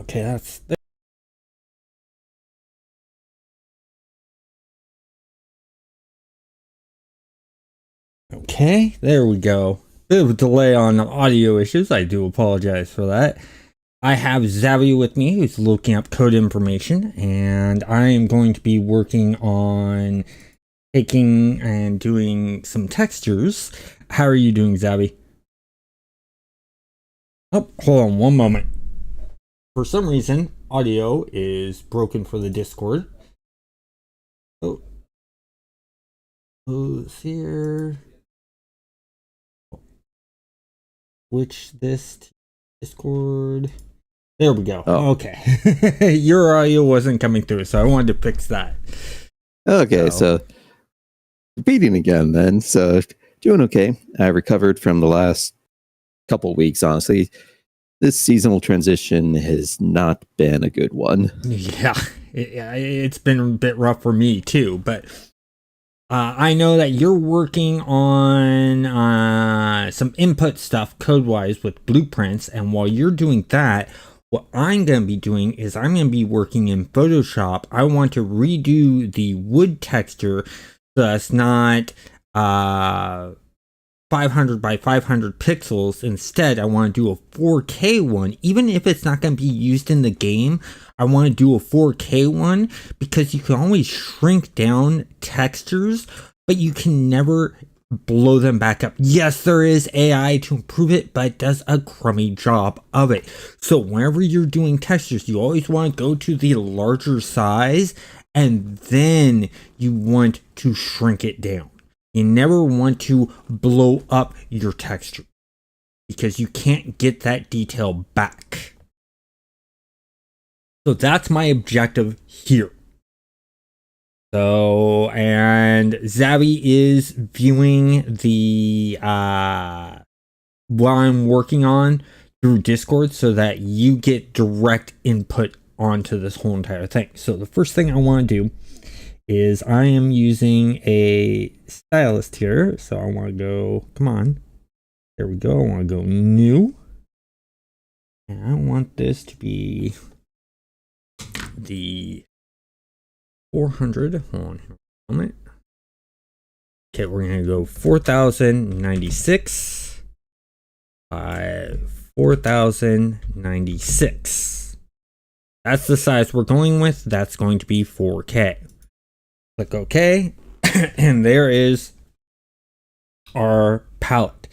Okay, that's okay. There we go. Bit of a delay on audio issues. I do apologize for that. I have Xavi with me who's looking up code information, and I am going to be working on taking and doing some textures. How are you doing, Xavi? Oh, hold on one moment. For some reason, audio is broken for the Discord. Oh, let's see here. Switch this to Discord. There we go. Oh. Okay. Your audio wasn't coming through, so I wanted to fix that. Okay, so beating again then. So doing okay. I recovered from the last couple weeks, honestly. This seasonal transition has not been a good one. Yeah, it's been a bit rough for me too, but I know that you're working on some input stuff code-wise with blueprints, and while you're doing that, what I'm going to be doing is I'm going to be working in Photoshop. I want to redo the wood texture so that's not 500 by 500 pixels. Instead, I want to do a 4K one. Even if it's not going to be used in the game, I want to do a 4K one because you can always shrink down textures, but you can never blow them back up. Yes, there is AI to improve it, but it does a crummy job of it. So whenever you're doing textures, you always want to go to the larger size, and then you want to shrink it down. You never want to blow up your texture because you can't get that detail back. So that's my objective here. So, and Xavi is viewing the what I'm working on through Discord so that you get direct input onto this whole entire thing. So the first thing I want to do is I am using a stylist here. So I want to go, come on. There we go. I want to go new. And I want this to be the 400. Hold on here a moment. Okay, we're going to go 4096 by 4096. That's the size we're going with. That's going to be 4K. Click OK, and there is our palette.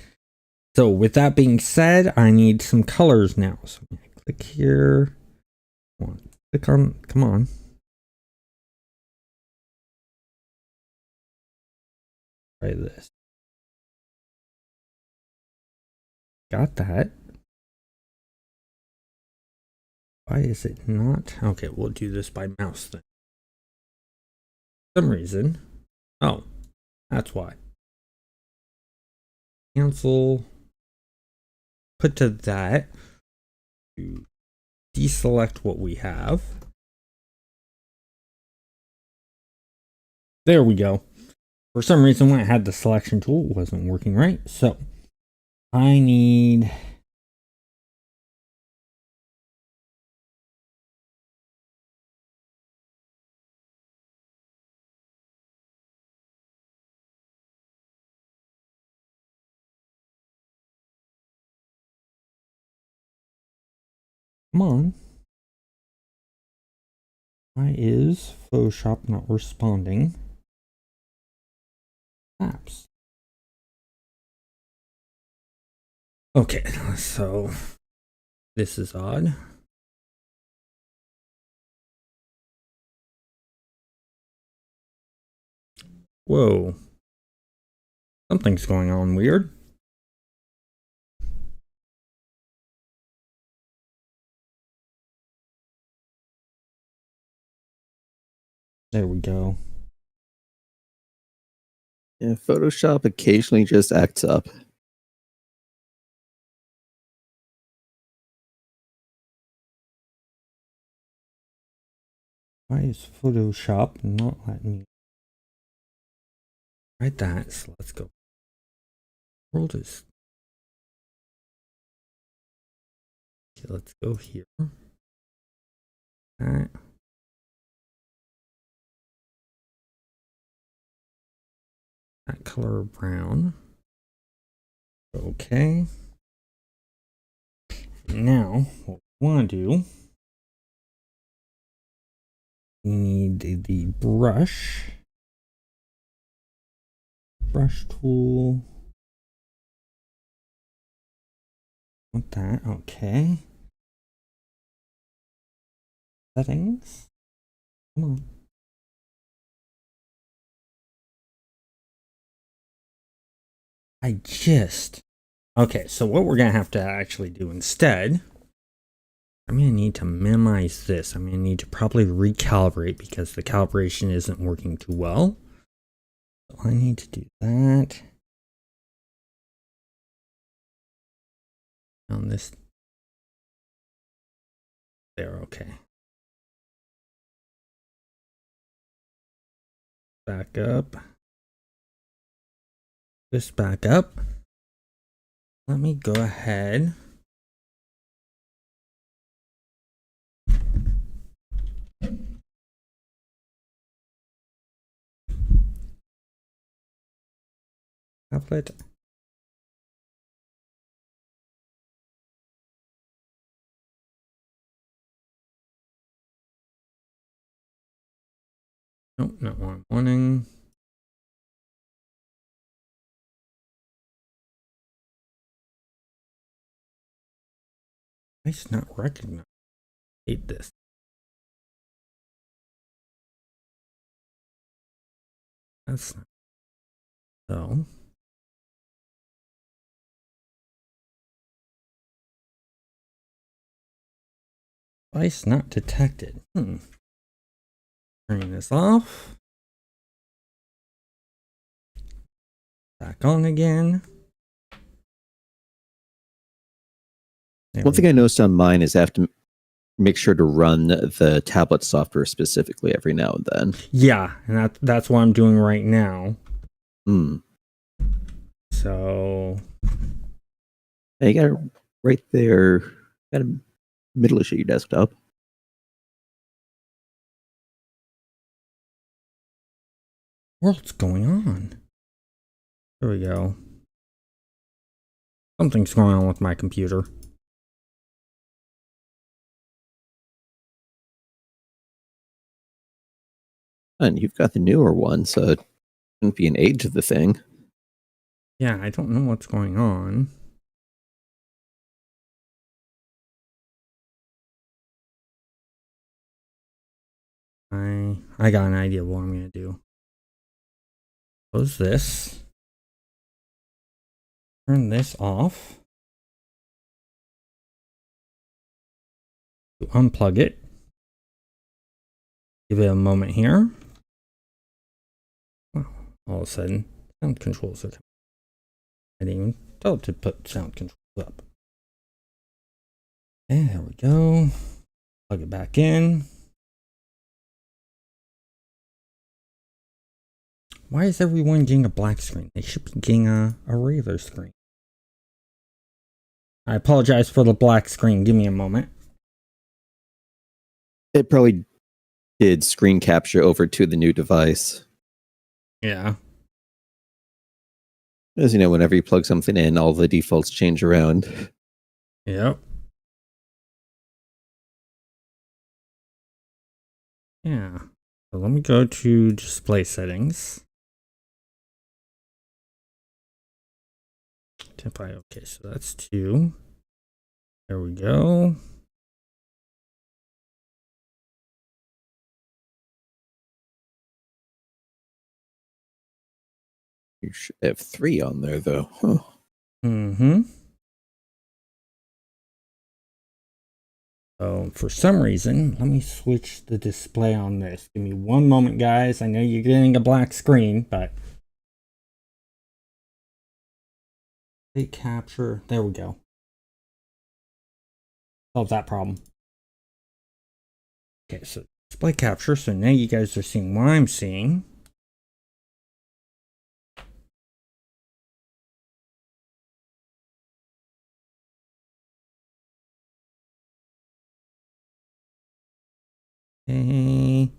So with that being said, I need some colors now. So I'm going to click here. Click on, come on. Try this. Got that. Why is it not? Okay, we'll do this by mouse then. For some reason. Oh, that's why. Cancel. Put to that. Deselect what we have. There we go. For some reason, when I had the selection tool, it wasn't working right. So I need come on. Why is Photoshop not responding? Apps. Okay, so this is odd. Whoa. Something's going on weird. There we go. Yeah, Photoshop occasionally just acts up. Why is Photoshop not letting me write that? So let's go. World is. Okay, let's go here. That. That color brown. Okay. Now, what we want to do, we need the brush tool. Want that? Okay. Settings. Come on. Okay, so what we're gonna have to actually do instead, I'm gonna need to minimize this. I'm gonna need to probably recalibrate because the calibration isn't working too well. So I need to do that. On this. There, okay. Back up. This back up. Let me go ahead. Tablet. Nope, not what I'm wanting. It's not recognized. Hate this. That's not so. Device not detected. Turning this off. Back on again. One thing I noticed on mine is I have to make sure to run the tablet software specifically every now and then. Yeah, and that's what I'm doing right now. So you got it right there. Got a middle-ish of your desktop. What's going on? There we go. Something's going on with my computer. And you've got the newer one, so it shouldn't be an age of the thing. Yeah, I don't know what's going on. I got an idea of what I'm gonna do. Close this. Turn this off. Unplug it. Give it a moment here. Wow, all of a sudden, sound controls are coming. I didn't even tell it to put sound controls up. Okay, there we go. Plug it back in. Why is everyone getting a black screen? They should be getting a regular screen. I apologize for the black screen. Give me a moment. It probably did screen capture over to the new device. Yeah. As you know, whenever you plug something in, all the defaults change around. Yep. Yeah. So let me go to display settings. Okay, so that's 2. There we go. You should have 3 on there, though. Huh. So for some reason, let me switch the display on this. Give me one moment, guys. I know you're getting a black screen, but they capture. There we go. Solve that problem. Okay, so display capture. So now you guys are seeing what I'm seeing. Okay.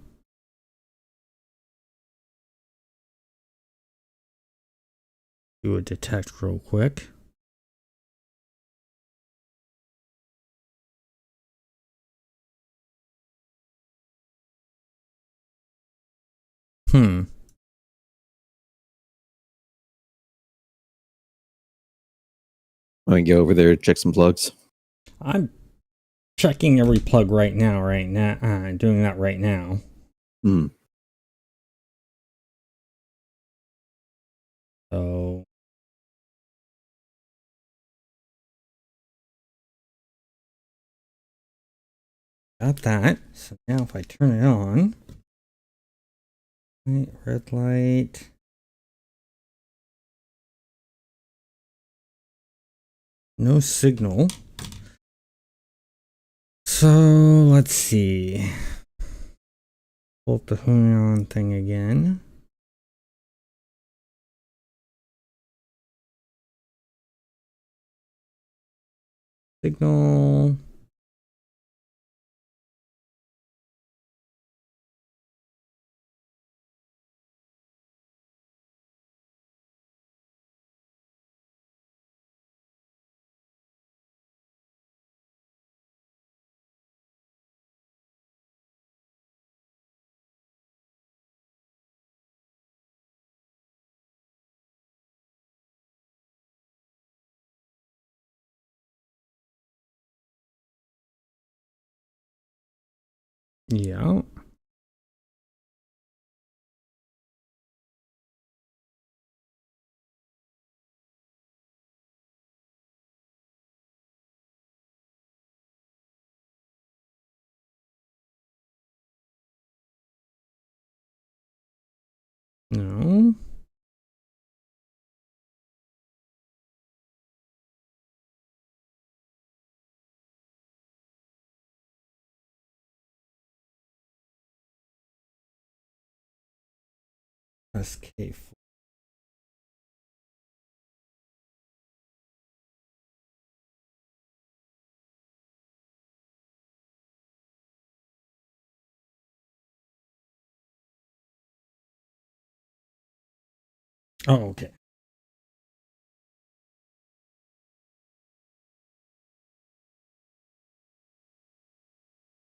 Do a detect real quick. Want to go over there, check some plugs? I'm checking every plug right now, doing that right now. So got that. So now if I turn it on, right, red light. No signal. So let's see. Pull up the Huion thing again. Signal. Yeah. No. SK4. Oh, okay.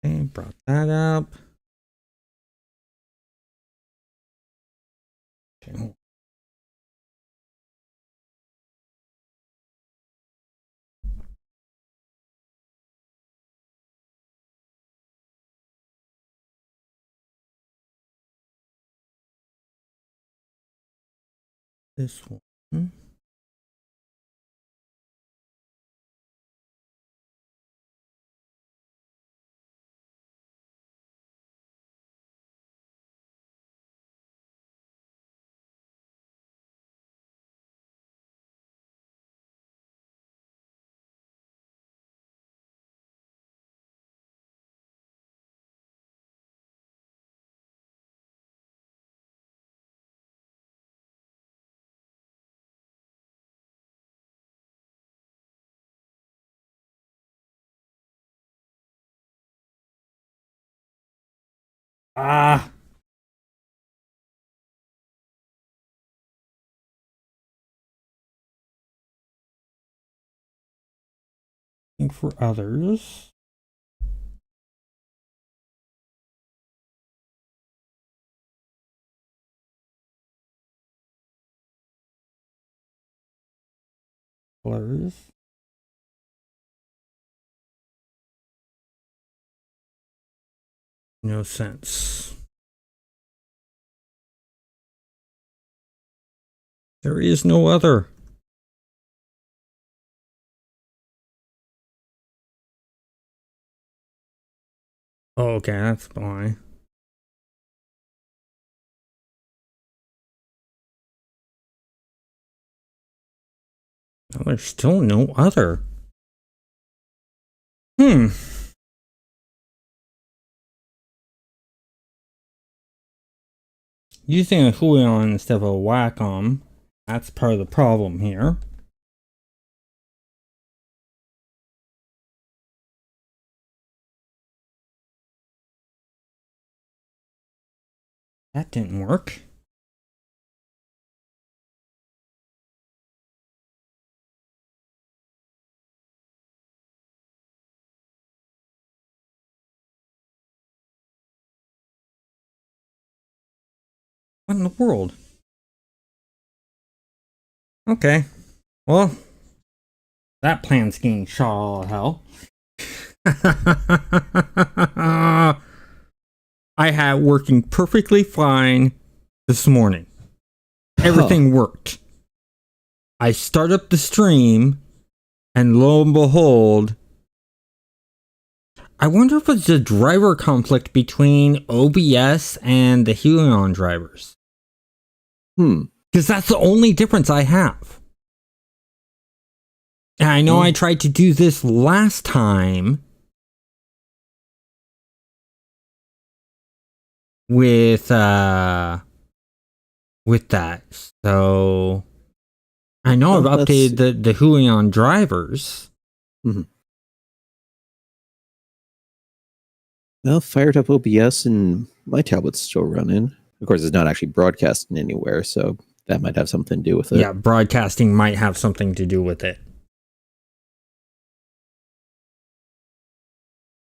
Okay, brought that up. Okay. This one. Ah. Looking for others. Colors. No sense. There is no other. Oh, okay, that's why. Oh, there's still no other. Using a Huion instead of a Wacom, that's part of the problem here. That didn't work. What in the world? Okay. Well, that plan's getting shot all to hell. I had working perfectly fine this morning. Everything worked. I start up the stream, and lo and behold, I wonder if it's a driver conflict between OBS and the Helion drivers. Because that's the only difference I have. And I know I tried to do this last time with that. So I know I've updated the Helion drivers. Well, fired up OBS and my tablet's still running. Of course, it's not actually broadcasting anywhere, so that might have something to do with it. Yeah, broadcasting might have something to do with it.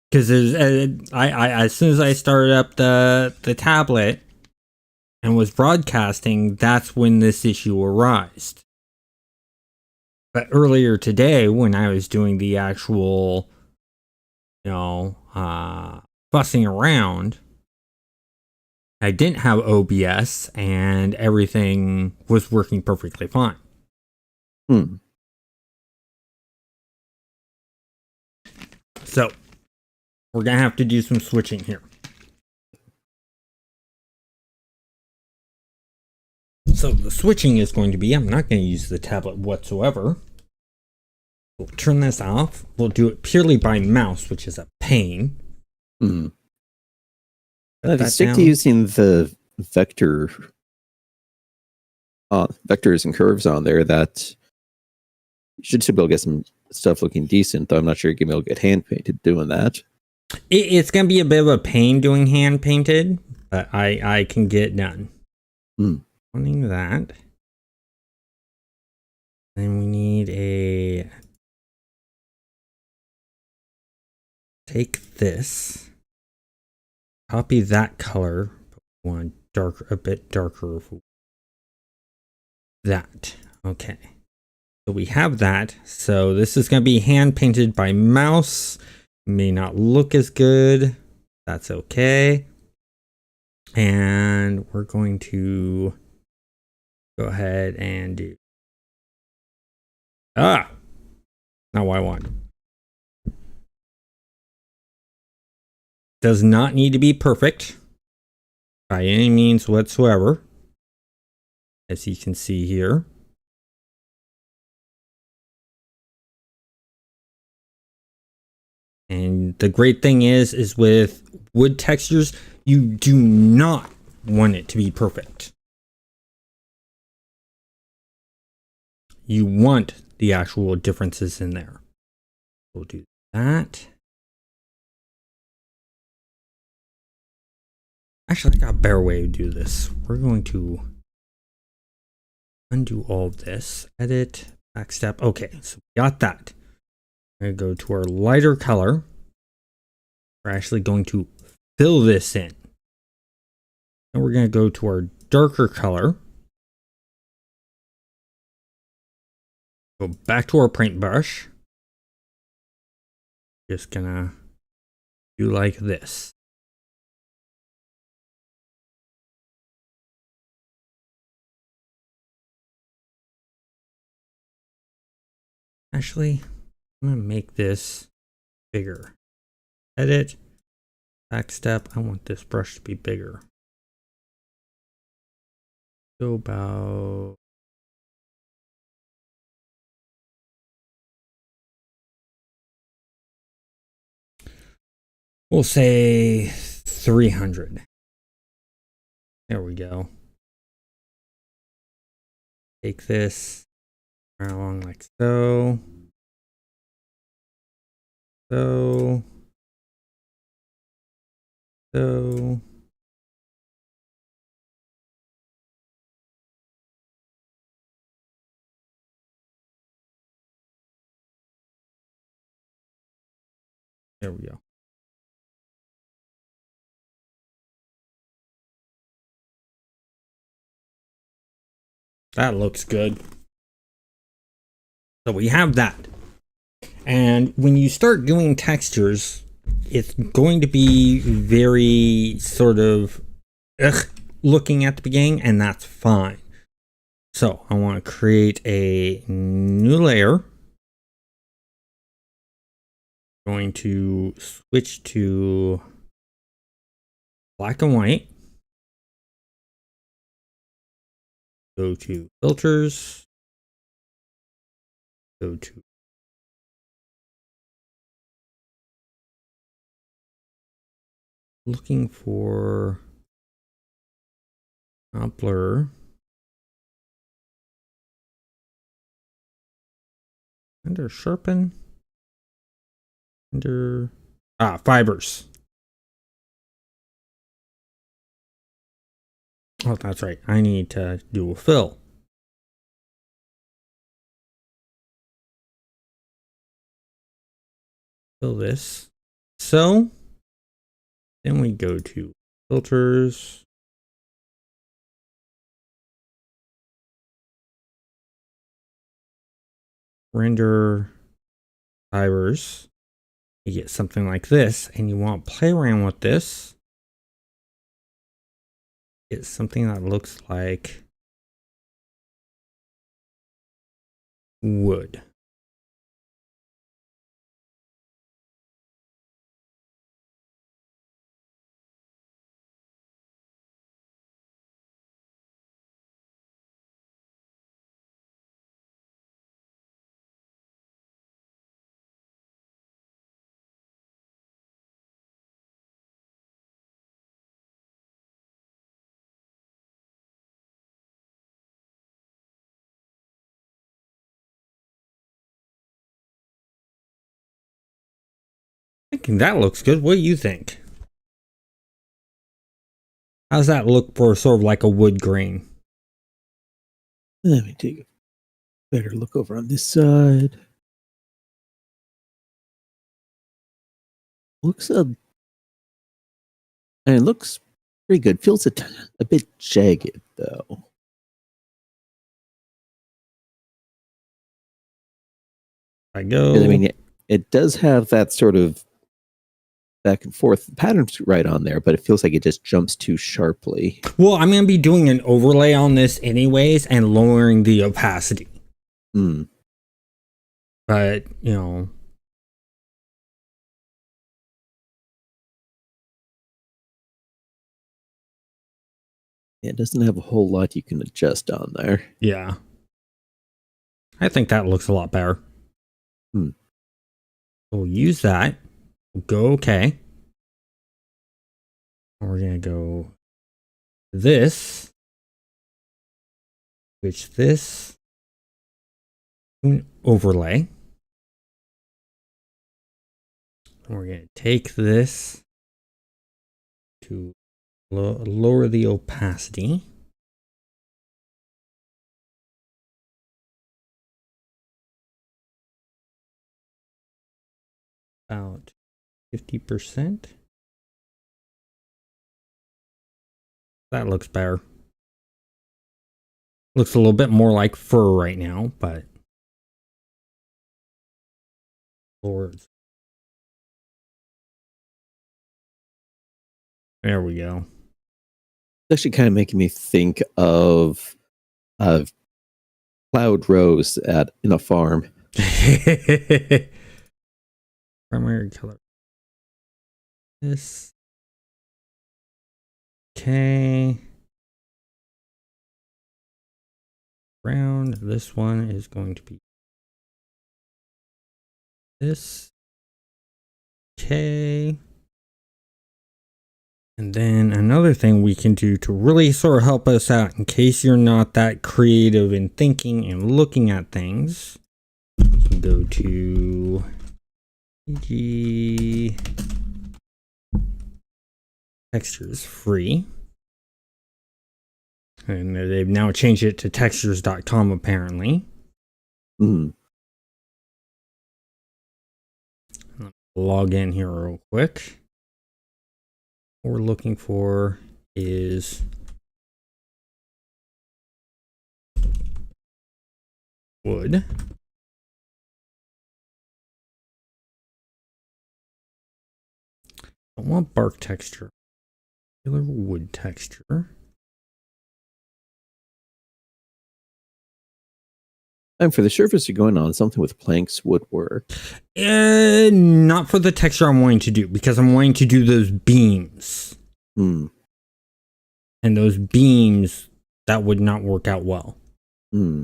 Because as soon as I started up the tablet and was broadcasting, that's when this issue arose. But earlier today, when I was doing the actual, fussing around, I didn't have OBS and everything was working perfectly fine. So we're going to have to do some switching here. So the switching is going to be, I'm not going to use the tablet whatsoever. We'll turn this off. We'll do it purely by mouse, which is a pain. If you stick to using the vectors and curves on there, that you should still be able to get some stuff looking decent, though I'm not sure you're going to be able to get hand painted doing that. It's going to be a bit of a pain doing hand painted, but I can get it done. Wanting that. Then we need a... Take this. Copy that color. But we want a bit darker. That. Okay. So we have that. So this is going to be hand painted by mouse. May not look as good. That's okay. And we're going to go ahead and do... not what I want. Does not need to be perfect by any means whatsoever, as you can see here. And the great thing is with wood textures, you do not want it to be perfect. You want the actual differences in there. We'll do that. Actually, I got a better way to do this. We're going to undo all of this. Edit, backstep. Okay, so we got that. We're going to go to our lighter color. We're actually going to fill this in. And we're going to go to our darker color. Go back to our paintbrush. Just gonna do like this. Actually, I'm gonna make this bigger. Edit, backstep. I want this brush to be bigger. So about... We'll say 300. There we go. Take this right along like so. So. There we go. That looks good. So we have that. And when you start doing textures, it's going to be very sort of looking at the beginning, and that's fine. So I want to create a new layer. I'm going to switch to black and white. Go to filters. Go to looking for blur. Under sharpen. Under fibers. Oh, that's right. I need to do a fill. Fill this. So then we go to filters. Render fibers. You get something like this, and you want to play around with this. Get something that looks like wood. Thinking that looks good. What do you think? How's that look for sort of like a wood grain? Let me take a better look over on this side. It looks pretty good. Feels a bit jagged though. I go. I mean, it does have that sort of back and forth patterns right on there, but it feels like it just jumps too sharply. Well, I'm going to be doing an overlay on this anyways and lowering the opacity. But, you know. It doesn't have a whole lot you can adjust on there. Yeah. I think that looks a lot better. We'll use that. We'll go okay. We're going to go this. Switch this. Overlay. And we're going to take this to lower the opacity. About 50%. That looks better. Looks a little bit more like fur right now, but Lord. There we go. It's actually kind of making me think of Cloud Rose in a farm. Primary color. This. Okay. Round. This one is going to be this. Okay. And then another thing we can do to really sort of help us out in case you're not that creative in thinking and looking at things, you can go to PG textures free. And they've now changed it to textures.com apparently. log in here real quick. What we're looking for is wood. I want bark texture. Regular wood texture. And for the surface you're going on, something with planks would work. Not for the texture I'm wanting to do, because I'm wanting to do those beams. Hmm. And those beams, that would not work out well. Hmm.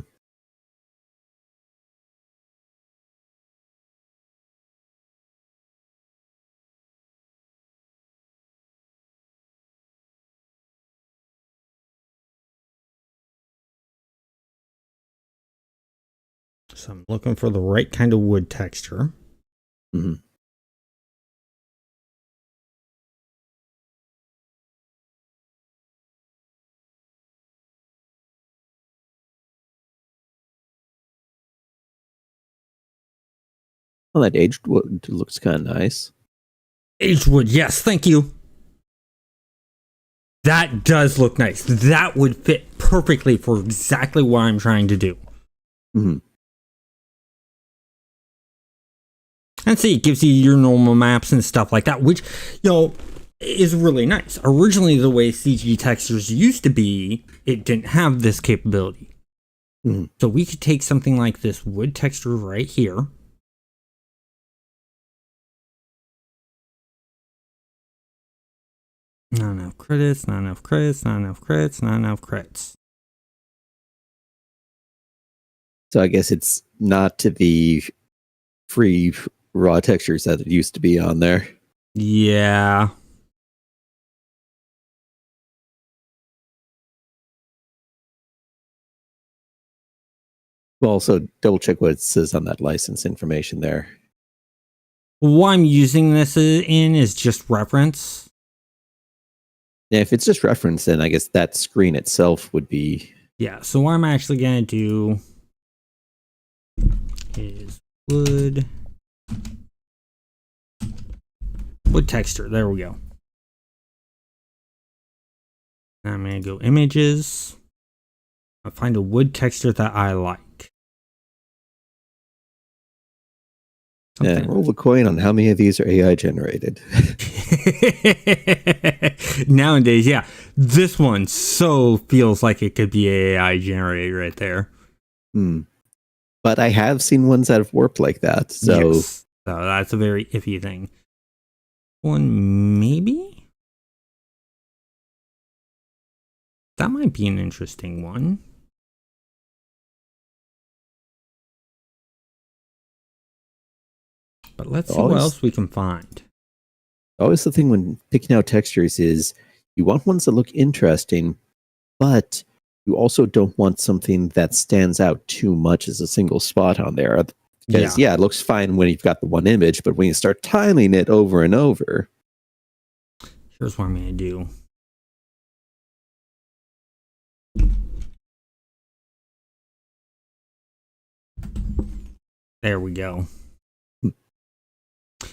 So I'm looking for the right kind of wood texture. Mm-hmm. Well, that aged wood looks kind of nice. Aged wood, yes, thank you. That does look nice. That would fit perfectly for exactly what I'm trying to do. Mm-hmm. And see, it gives you your normal maps and stuff like that, which, is really nice. Originally, the way CG textures used to be, it didn't have this capability. Mm-hmm. So we could take something like this wood texture right here. Not enough credits, not enough credits, not enough credits, not enough credits. So I guess it's not to the free raw textures that it used to be on there. Yeah. Well, also double check what it says on that license information there. What I'm using this in is just reference. Yeah, if it's just reference, then I guess that screen itself would be... Yeah, so what I'm actually going to do is wood texture. There we go. I'm going to go images. I'll find a wood texture that I like. Yeah, roll the coin on how many of these are AI generated. Nowadays, yeah. This one so feels like it could be AI generated right there. But I have seen ones that have worked like that. So, yes. So that's a very iffy thing. One, maybe? That might be an interesting one. But let's see what else we can find. Always the thing when picking out textures is you want ones that look interesting, but you also don't want something that stands out too much as a single spot on there. Because, it looks fine when you've got the one image, but when you start tiling it over and over... Here's what I'm going to do. There we go.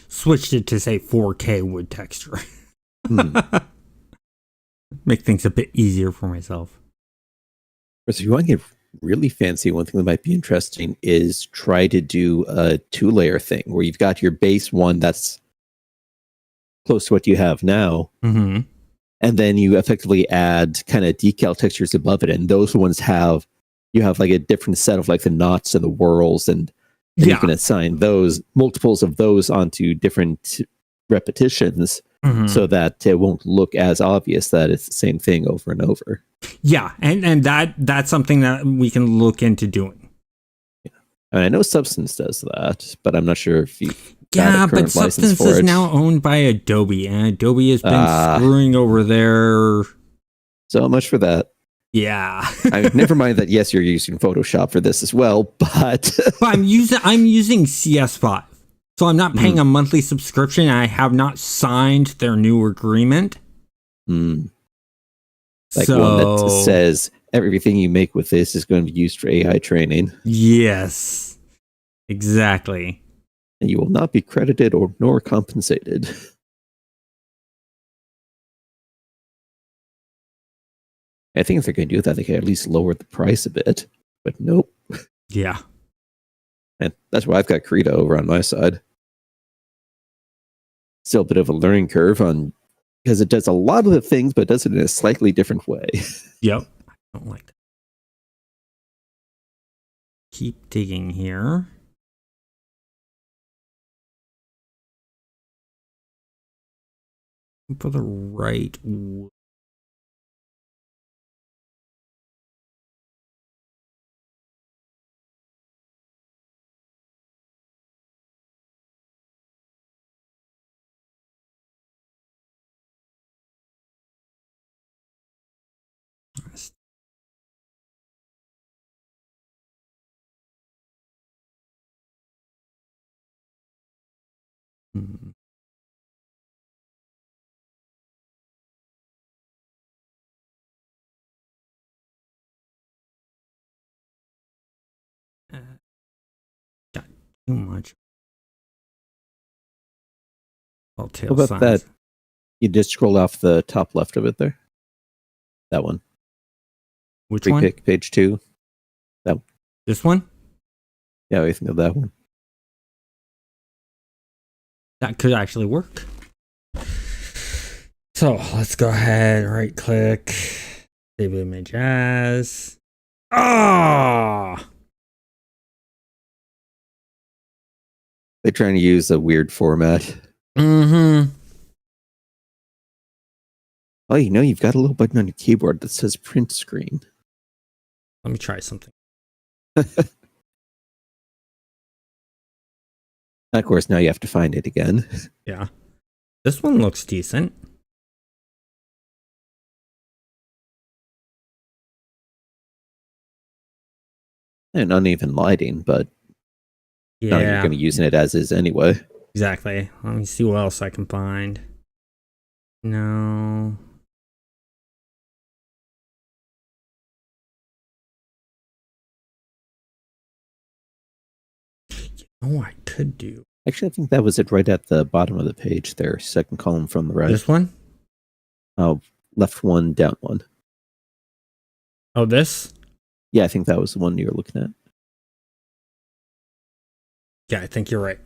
Switched it to say 4K wood texture. Make things a bit easier for myself. So if you want to get really fancy, one thing that might be interesting is try to do a 2-layer thing where you've got your base one that's close to what you have now. Mm-hmm. And then you effectively add kind of decal textures above it. And those ones you have like a different set of like the knots and the whirls and you can assign those multiples of those onto different repetitions so that it won't look as obvious that it's the same thing over and over. Yeah, and that's something that we can look into doing. Yeah. And I know Substance does that, but I'm not sure if you but Substance is now owned by Adobe, and Adobe has been screwing over there. So much for that. Yeah. I mean, never mind that. Yes, you're using Photoshop for this as well, but I'm using CS5, so I'm not paying a monthly subscription. I have not signed their new agreement. Like one that says everything you make with this is going to be used for AI training. Yes, exactly. and you will not be credited or nor compensated. I think if they're going to do that, they can at least lower the price a bit. But nope. Yeah. And that's why I've got Krita over on my side. Still a bit of a learning curve on because it does a lot of the things, but does it in a slightly different way. Yep. I don't like that. Keep digging here. For the right. Got too much. All tail How about signs. that? You just scroll off the top left of it there. That one. Which one? Pick page 2. That one. This one? Yeah, what do you think of that one? That could actually work. So let's go ahead, right click, save image as. Ah! They're trying to use a weird format. Mm-hmm. Oh, you know, you've got a little button on your keyboard that says print screen. Let me try something. Of course, now you have to find it again. Yeah. This one looks decent. And uneven lighting, but Yeah. you're going to use it as is anyway. Exactly. Let me see what else I can find. No. You know what I could do? Actually, I think that was it right at the bottom of the page there. Second column from the right. This one? Oh, left one, down one. Oh, this? Yeah, I think that was the one you were looking at. Yeah, I think you're right.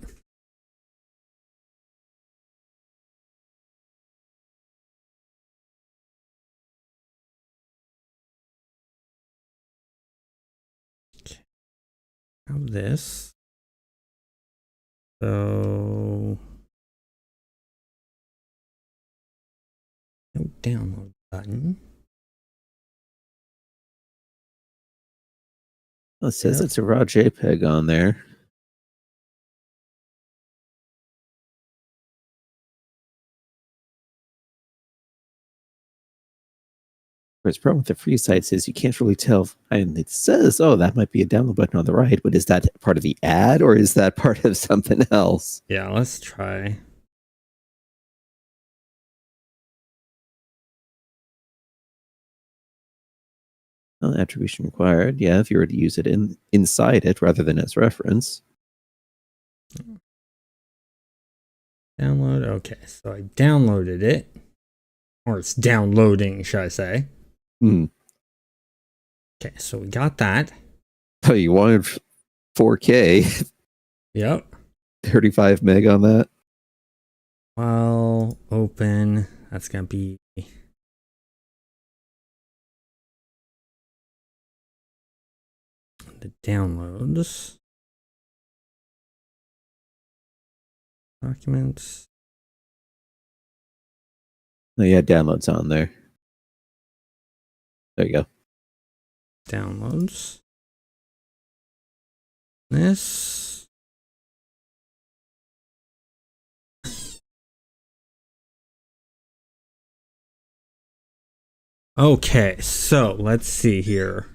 Okay. Now this. So no download button. Well, it says it's a raw JPEG on there. Whereas the problem with the free sites is you can't really tell. And it says, oh, that might be a download button on the right, but is that part of the ad or is that part of something else? Yeah, let's try. Well, attribution required. Yeah, if you were to use it inside it rather than as reference. Download. Okay, so I downloaded it. Or it's downloading, should I say. Okay, so we got that. Oh, you wanted 4K? Yep. 35 meg on that? Well, open. That's going to be... the downloads. Documents. Oh, yeah, downloads on there. There you go. Downloads. This. Okay, so let's see here.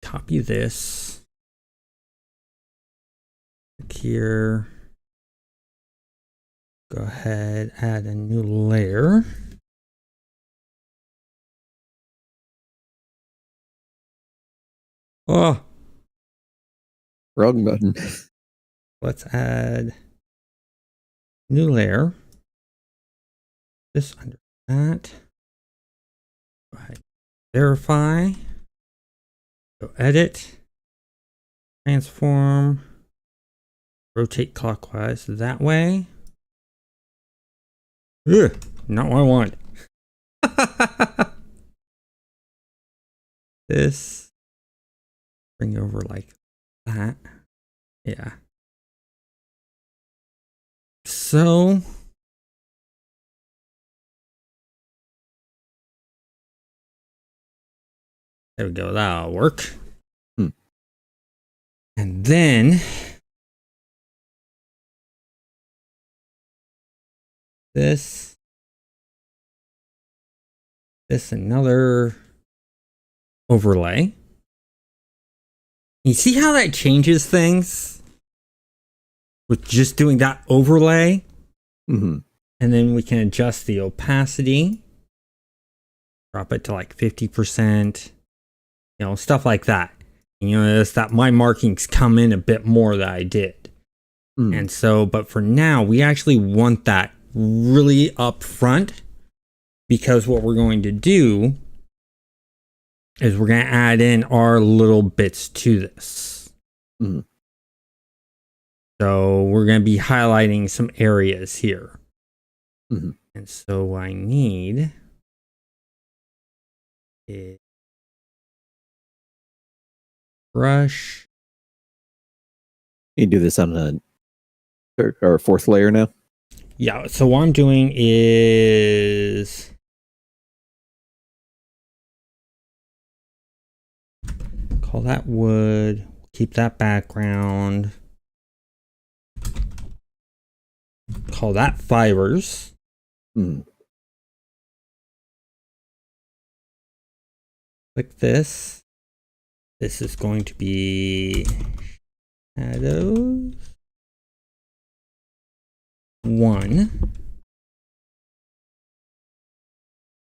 Copy this. Click here. Go ahead, add a new layer. Oh, Wrong button. let's add new layer. This under that. Go ahead. Verify. Go edit. Transform. Rotate clockwise that way. Ugh, not what I want. This. Bring over like that. Yeah. So. There we go. That'll work. And then this another overlay. You see how that changes things with just doing that overlay? Mm-hmm. And then we can adjust the opacity, drop it to like 50%, stuff like that. Notice that my markings come in a bit more than I did. And so, but for now, we actually want that really up front, because what we're going to do is we're going to add in our little bits to this. So we're going to be highlighting some areas here. And so what I need is brush. You do this on a third or fourth layer now? Yeah, so what I'm doing is call that wood, keep that background, call that fibers. Click this. This is going to be shadows 1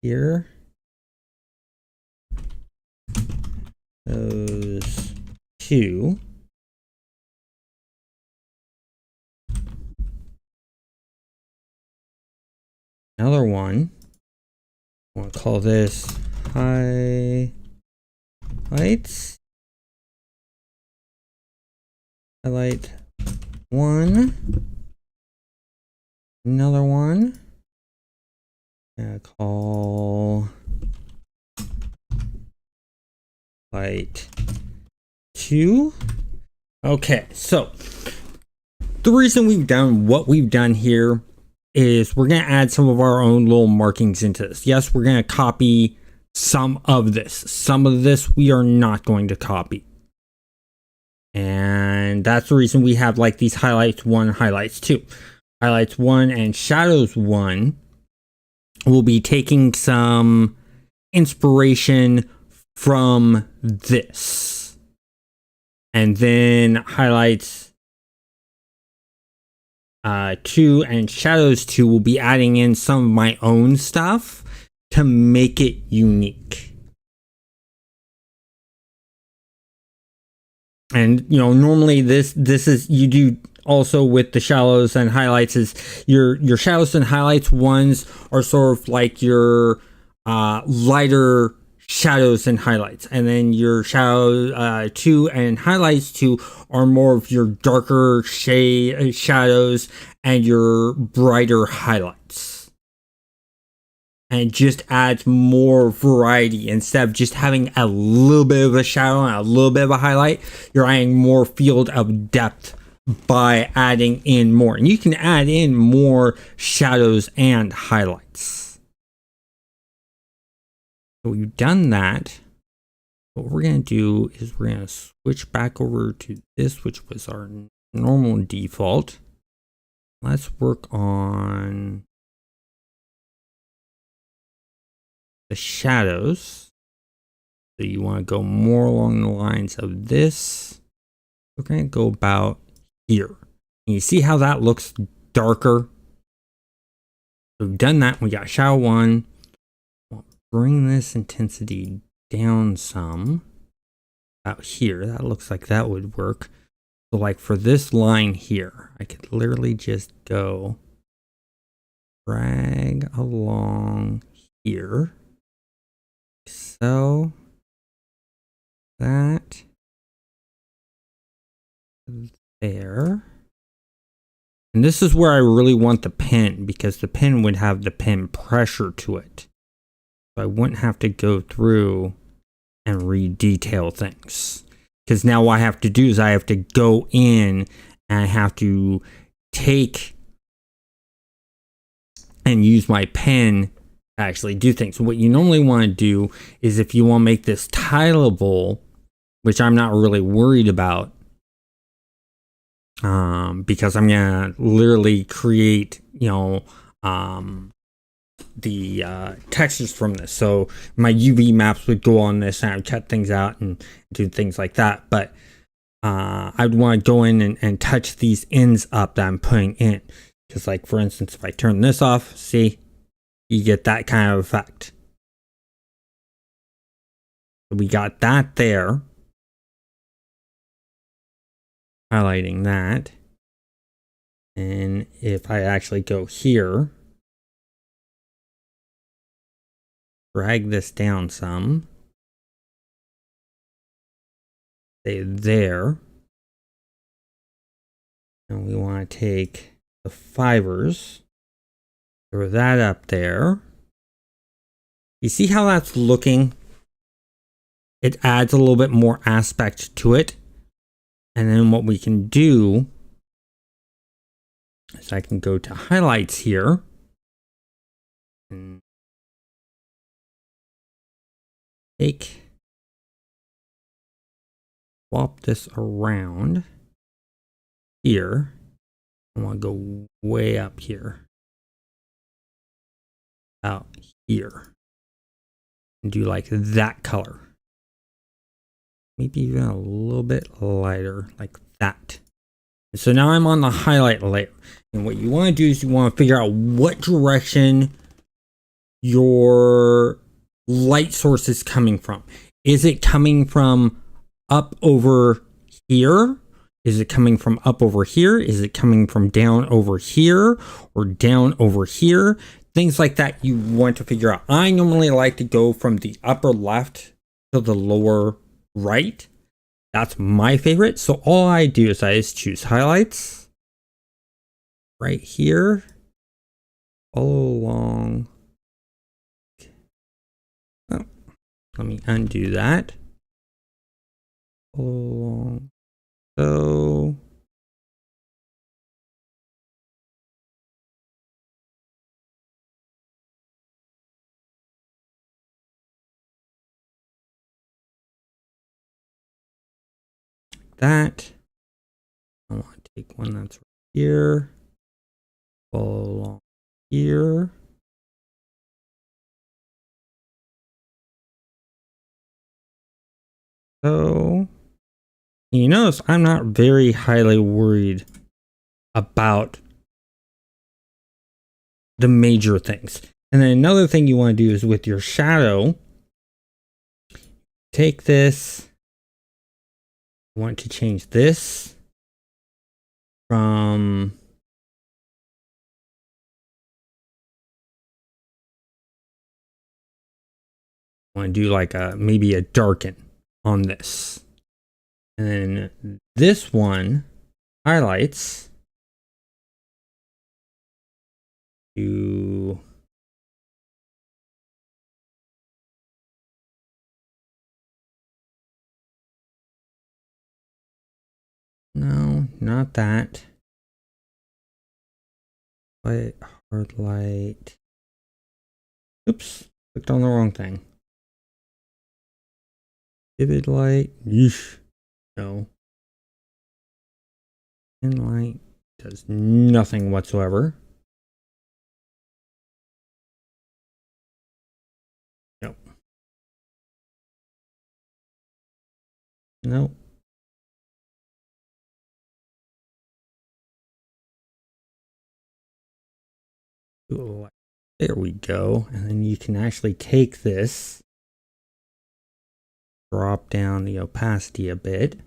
here. Those 2. Another one. I want to call this highlights. Highlight 1. Another one. Call light 2. Okay, so the reason we've done what we've done here is we're going to add some of our own little markings into this. Yes, we're going to copy some of this. Some of this we are not going to copy. And that's the reason we have like these highlights 1, highlights 2. Highlights 1 and shadows 1 will be taking some inspiration from this. And then highlights 2 and shadows 2 will be adding in some of my own stuff to make it unique. And normally this is you do also with the shadows and highlights is your shadows and highlights ones are sort of like your lighter shadows and highlights, and then your shadow 2 and highlights 2 are more of your darker shadows and your brighter highlights, and it just adds more variety. Instead of just having a little bit of a shadow and a little bit of a highlight, you're adding more field of depth by adding in more, and you can add in more shadows and highlights. So we've done that. What we're going to do is we're going to switch back over to this, which was our normal default. Let's work on the shadows. So you want to go more along the lines of this. We're going to go about here. And you see how that looks darker? So we've done that. We got shadow 1. Bring this intensity down some. out here. That looks like that would work. So like for this line here, I could literally just go drag along here. So that there. And this is where I really want the pen, because the pen would have the pen pressure to it. So I wouldn't have to go through and re-detail things. Because now what I have to do is I have to go in and I have to take and use my pen to actually do things. So what you normally want to do is, if you want to make this tileable, which I'm not really worried about, because I'm gonna literally create, the textures from this. So my UV maps would go on this, and I would cut things out and do things like that. But I'd want to go in and touch these ends up that I'm putting in. Because, like, for instance, if I turn this off, see, you get that kind of effect. We got that there. Highlighting that. And if I actually go here, drag this down some, stay there, and we want to take the fibers, throw that up there. You see how that's looking? It adds a little bit more aspect to it. And then what we can do is I can go to highlights here and swap this around here. I want to go way up here, out here, and do like that color. Maybe even a little bit lighter, like that. And so now I'm on the highlight layer. And what you want to do is you want to figure out what direction your light source is coming from. Is it coming from up over here? Is it coming from up over here? Is it coming from down over here or down over here? Things like that you want to figure out. I normally like to go from the upper left to the lower right. That's my favorite. So all I do is I just choose highlights right here, follow along. Oh, let me undo that. Follow along. So that. I want to take one that's right here, follow along here. So you notice I'm not very highly worried about the major things. And then another thing you want to do is with your shadow, take this, you want to change this from want to do like maybe a darken on this. And then this one, highlights, you no, not that. Light, hard light. Oops, clicked on the wrong thing. Vivid light. Yeesh. No. And light does nothing whatsoever. Nope. Nope. There we go. And then you can actually take this, drop down the opacity a bit.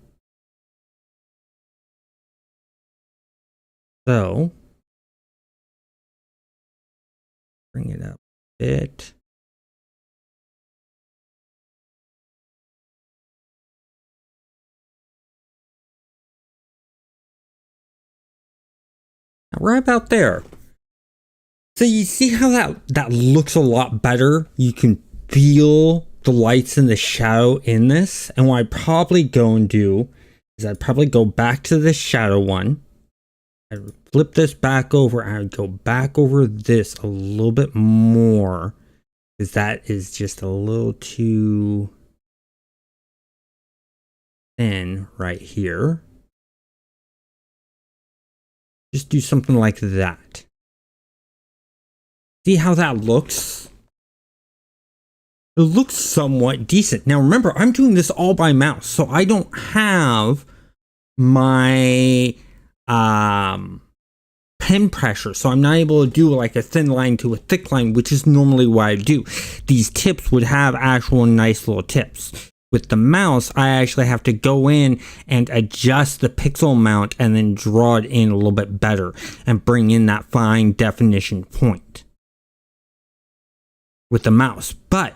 So, bring it up a bit. Now, right about there. So you see how that looks a lot better? You can feel the lights and the shadow in this. And what I'd probably go and do is I'd probably go back to the shadow one. I'd flip this back over and I'd go back over this a little bit more, because that is just a little too thin right here. Just do something like that. See how that looks? It looks somewhat decent. Now remember, I'm doing this all by mouse, so I don't have my pen pressure, so I'm not able to do like a thin line to a thick line, which is normally what I do. These tips would have actual nice little tips. With the mouse, I actually have to go in and adjust the pixel amount and then draw it in a little bit better and bring in that fine definition point with the mouse. But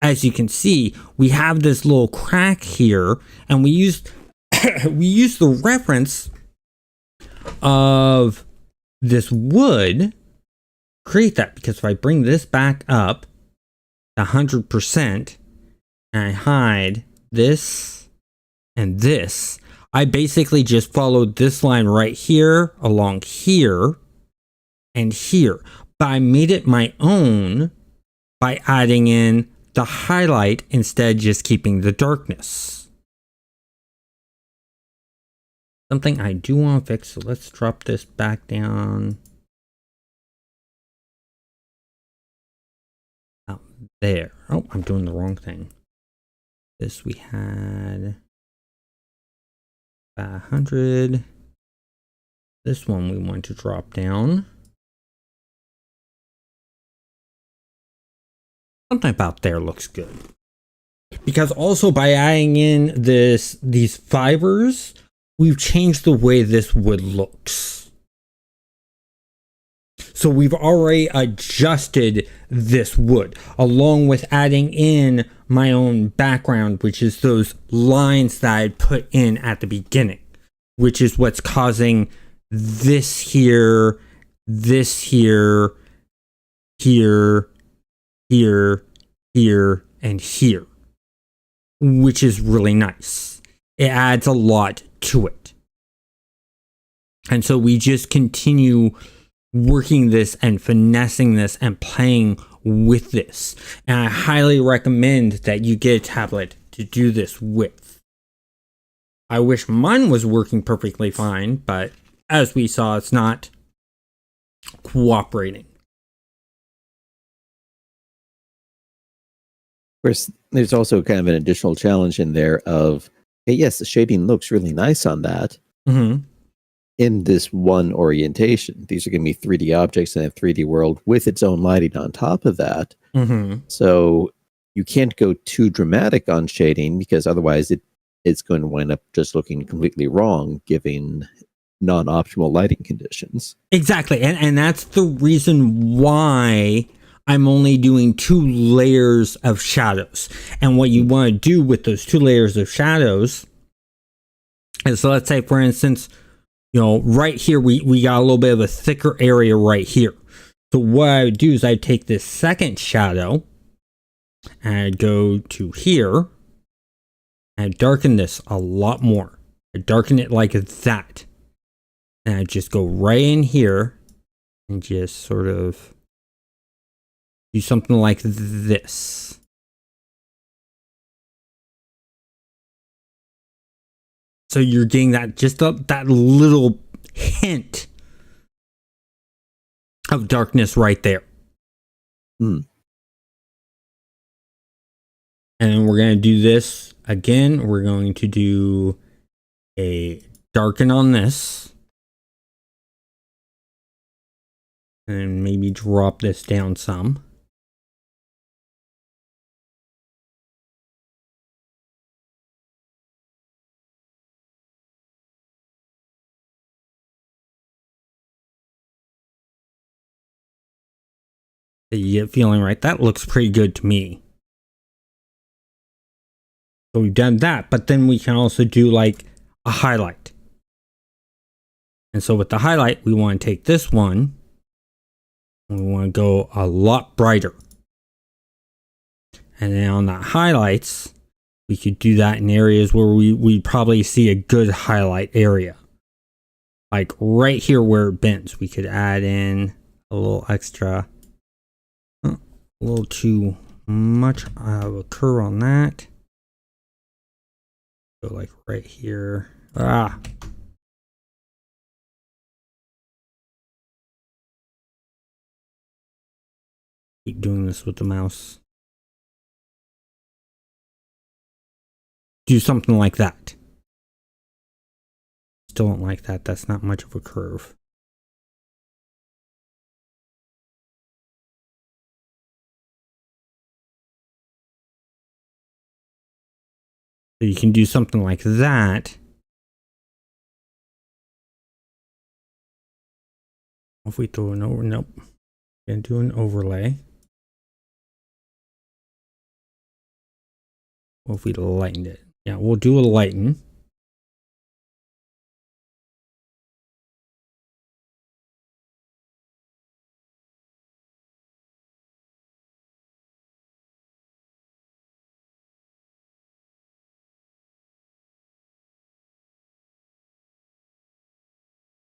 as you can see, we have this little crack here, and we use the reference of this wood create that, because if I bring this back up to 100% and I hide this and this, I basically just followed this line right here along here and here, but I made it my own by adding in the highlight instead of just keeping the darkness. Something I do want to fix, so let's drop this back down out there. Oh, I'm doing the wrong thing. This we had 100. This one we want to drop down. Something about there looks good. Because also by adding in these fibers, we've changed the way this wood looks. So we've already adjusted this wood, along with adding in my own background, which is those lines that I put in at the beginning, which is what's causing this here, here, and here, which is really nice. It adds a lot to it. And so we just continue working this and finessing this and playing with this. And I highly recommend that you get a tablet to do this with. I wish mine was working perfectly fine, but as we saw, it's not cooperating. Of course, there's also kind of an additional challenge in there of, hey, yes, the shading looks really nice on that. Mm-hmm. In this one orientation. These are going to be 3D objects in a 3D world with its own lighting on top of that. Mm-hmm. So you can't go too dramatic on shading, because otherwise it's going to wind up just looking completely wrong, giving non-optimal lighting conditions. Exactly. And that's the reason why I'm only doing 2 layers of shadows. And what you want to do with those 2 layers of shadows is, so let's say, for instance, right here, we got a little bit of a thicker area right here. So what I would do is I'd take this second shadow and I'd go to here and I'd darken this a lot more. I'd darken it like that. And I'd just go right in here and just sort of do something like this. So you're getting that that little hint of darkness right there. Mm. And we're going to do this again. We're going to do a darken on this. And maybe drop this down some. You get feeling, right? That looks pretty good to me. So we've done that, but then we can also do like a highlight. And so with the highlight, we want to take this one and we want to go a lot brighter. And then on that highlights, we could do that in areas where we probably see a good highlight area. Like right here where it bends, we could add in a little extra, a little too much of a curve on that. Go like right here. Keep doing this with the mouse. Do something like that. Still don't like that. That's not much of a curve. So you can do something like that. If we throw an over, nope. Gonna do an overlay. What if we lightened it? Yeah, we'll do a lighten.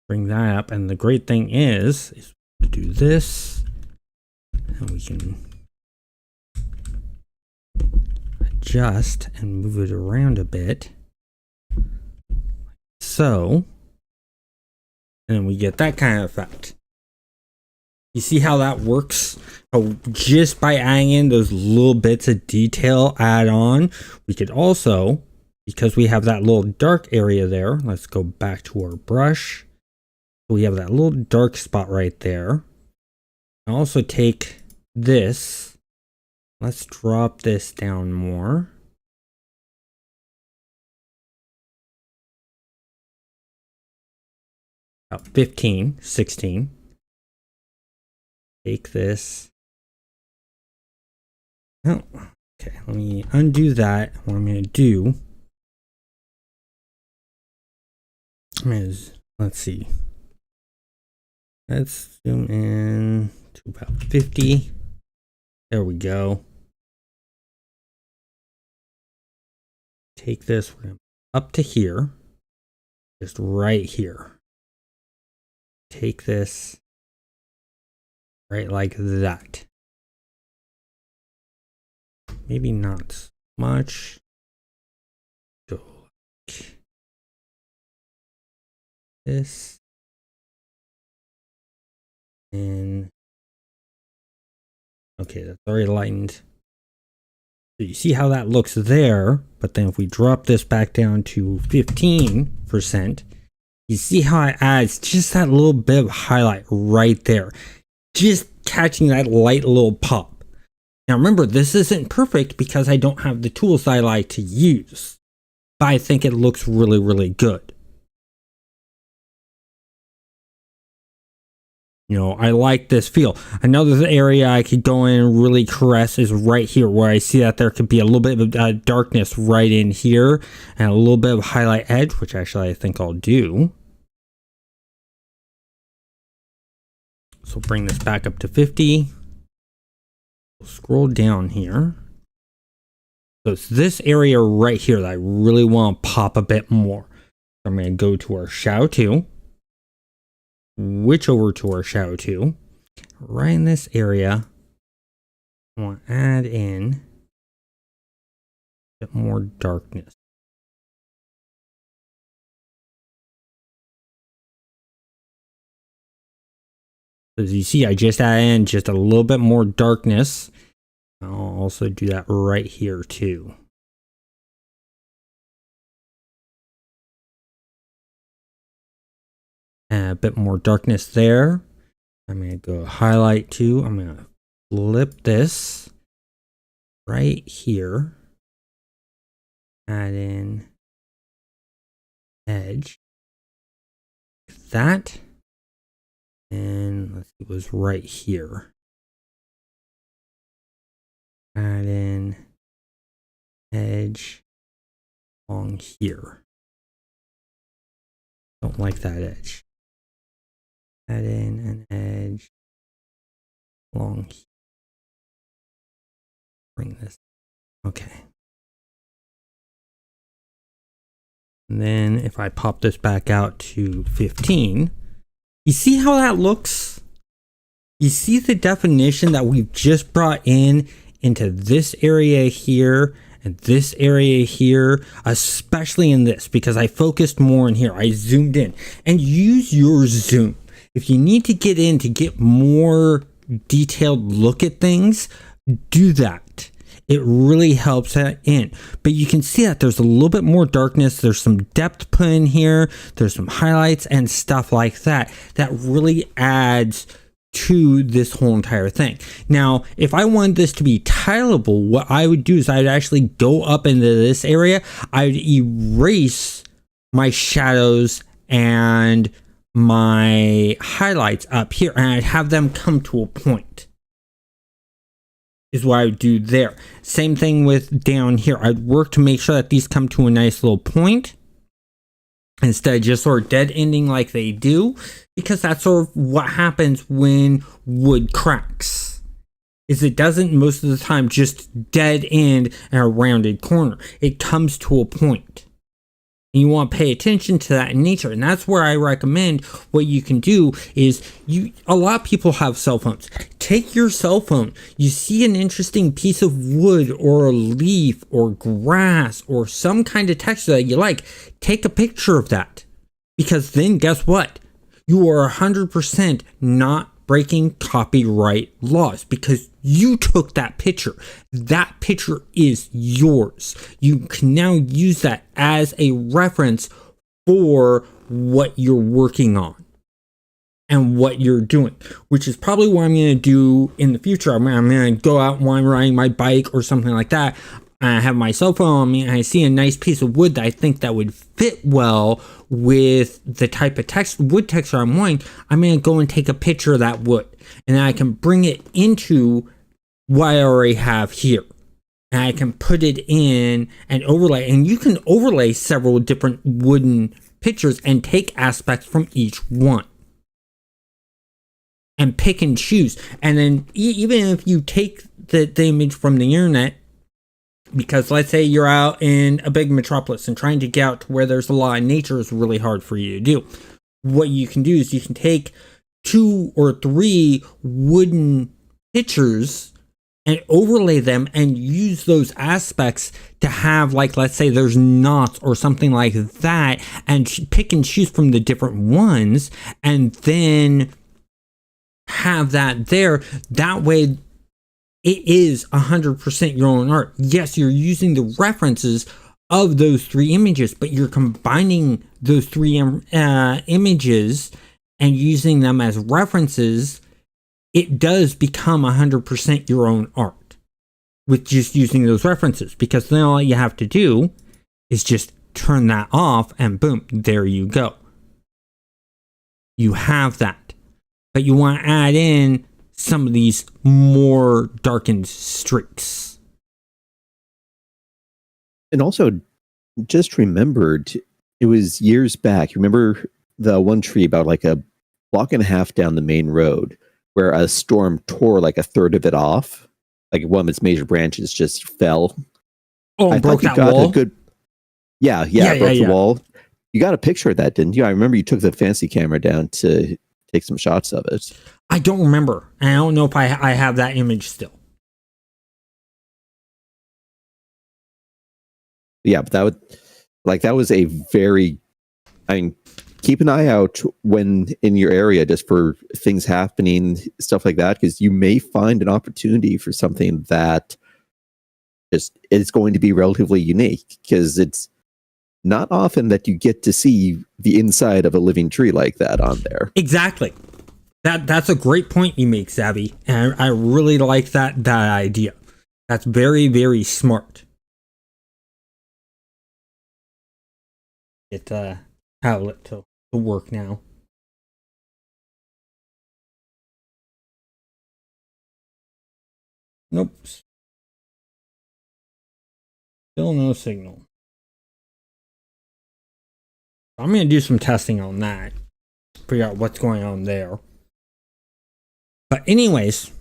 Bring that up, and the great thing is to do this, and we can adjust and move it around a bit. So, and we get that kind of effect. You see how that works? Oh, just by adding in those little bits of detail add on, we could also, because we have that little dark area there, let's go back to our brush. We have that little dark spot right there. I'll also take this. Let's drop this down more. About 15, 16. Take this. Oh, okay. Let me undo that. What I'm going to do is, let's see. Let's zoom in to about 50. There we go. Take this up to here. Just right here. Take this right like that. Maybe not so much. Go like this. And okay, that's already lightened. So you see how that looks there, but then if we drop this back down to 15%, you see how it adds just that little bit of highlight right there. Just catching that light little pop. Now remember, this isn't perfect because I don't have the tools I like to use, but I think it looks really, really good. You know, I like this feel. Another area I could go in and really caress is right here, where I see that there could be a little bit of darkness right in here and a little bit of highlight edge, which actually I think I'll do. So bring this back up to 50. We'll scroll down here. So it's this area right here that I really want to pop a bit more. So I'm going to go to our shadow 2. Switch over to our shadow 2. Right in this area, I want to add in a bit more darkness. As you see, I just add in just a little bit more darkness. I'll also do that right here too. And a bit more darkness there. I'm going to go highlight 2. I'm going to flip this right here. Add in edge. Like that. And let's see, it was right here. add in edge along here. Don't like that edge. Add in an edge along here. Bring this. Okay. And then if I pop this back out to 15, you see how that looks? You see the definition that we've just brought in into this area here and this area here, especially in this, because I focused more in here. I zoomed in. And use your zoom. If you need to get in to get more detailed look at things, do that. It really helps that in. But you can see that there's a little bit more darkness. There's some depth put in here. There's some highlights and stuff like that. That really adds to this whole entire thing. Now, if I wanted this to be tileable, what I would do is I'd actually go up into this area. I'd erase my shadows and my highlights up here, and I'd have them come to a point. Is what I would do there. Same thing with down here. I'd work to make sure that these come to a nice little point instead of just sort of dead ending like they do, because that's sort of what happens when wood cracks. Is it doesn't most of the time just dead end and a rounded corner. It comes to a point. And you want to pay attention to that in nature. And that's where I recommend what you can do is a lot of people have cell phones. Take your cell phone. You see an interesting piece of wood or a leaf or grass or some kind of texture that you like. Take a picture of that. Because then guess what? You are 100% not breaking copyright laws because you took that picture. That picture is yours. You can now use that as a reference for what you're working on and what you're doing, which is probably what I'm going to do in the future. I'm going to go out while I'm riding my bike or something like that. I have my cell phone on me and I see a nice piece of wood that I think that would fit well with the type of wood texture I'm wanting. I'm going to go and take a picture of that wood and then I can bring it into what I already have here. And I can put it in and overlay, and you can overlay several different wooden pictures and take aspects from each one and pick and choose. And then even if you take the image from the internet, because let's say you're out in a big metropolis and trying to get out to where there's a lot of nature is really hard for you to do. What you can do is you can take 2 or 3 wooden pictures and overlay them and use those aspects to have, like, let's say there's knots or something like that, and pick and choose from the different ones and then have that there. That way it is 100% your own art. Yes, you're using the references of those 3 images, but you're combining those 3 images and using them as references. It does become 100% your own art with just using those references, because then all you have to do is just turn that off and boom, there you go. You have that. But you want to add in some of these more darkened streaks. And also, just remembered, it was years back. Remember the one tree about like a block and a half down the main road where a storm tore like a third of it off? Like one of its major branches just fell. Oh, I broke thought you that got wall? a good... Yeah, broke the wall. You got a picture of that, didn't you? I remember you took the fancy camera down to take some shots of it. I don't remember. I don't know if I have that image still. Yeah, but that was a very... I mean, keep an eye out when in your area just for things happening, stuff like that, because you may find an opportunity for something that just is going to be relatively unique, because it's not often that you get to see the inside of a living tree like that on there. Exactly. That's a great point you make, Xavi. And I really like that idea. That's very, very smart. Get outlet to work now. Nope. Still no signal. I'm going to do some testing on that. Figure out what's going on there. But anyways,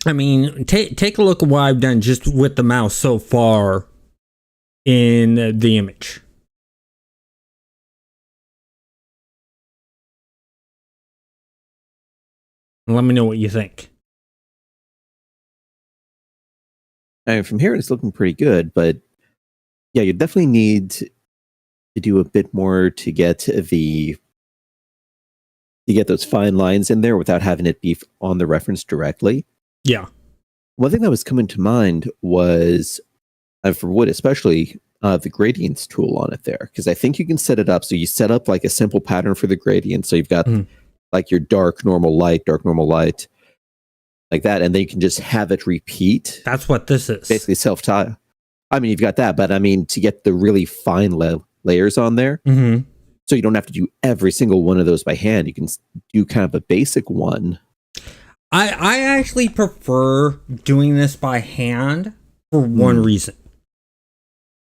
I mean, take a look at what I've done just with the mouse so far in the image. Let me know what you think. I mean, from here, it's looking pretty good, but yeah, you definitely need to do a bit more to get those fine lines in there without having it be on the reference directly. Yeah. One thing that was coming to mind was, for wood especially, the gradients tool on it there, because I think you can set it up so you set up like a simple pattern for the gradient. So you've got like your dark, normal, light, like that, and then you can just have it repeat. That's what this is. Basically self-tile. I mean, you've got that, but I mean, to get the really fine layers on there, so you don't have to do every single one of those by hand. You can do kind of a basic one. I actually prefer doing this by hand for one reason.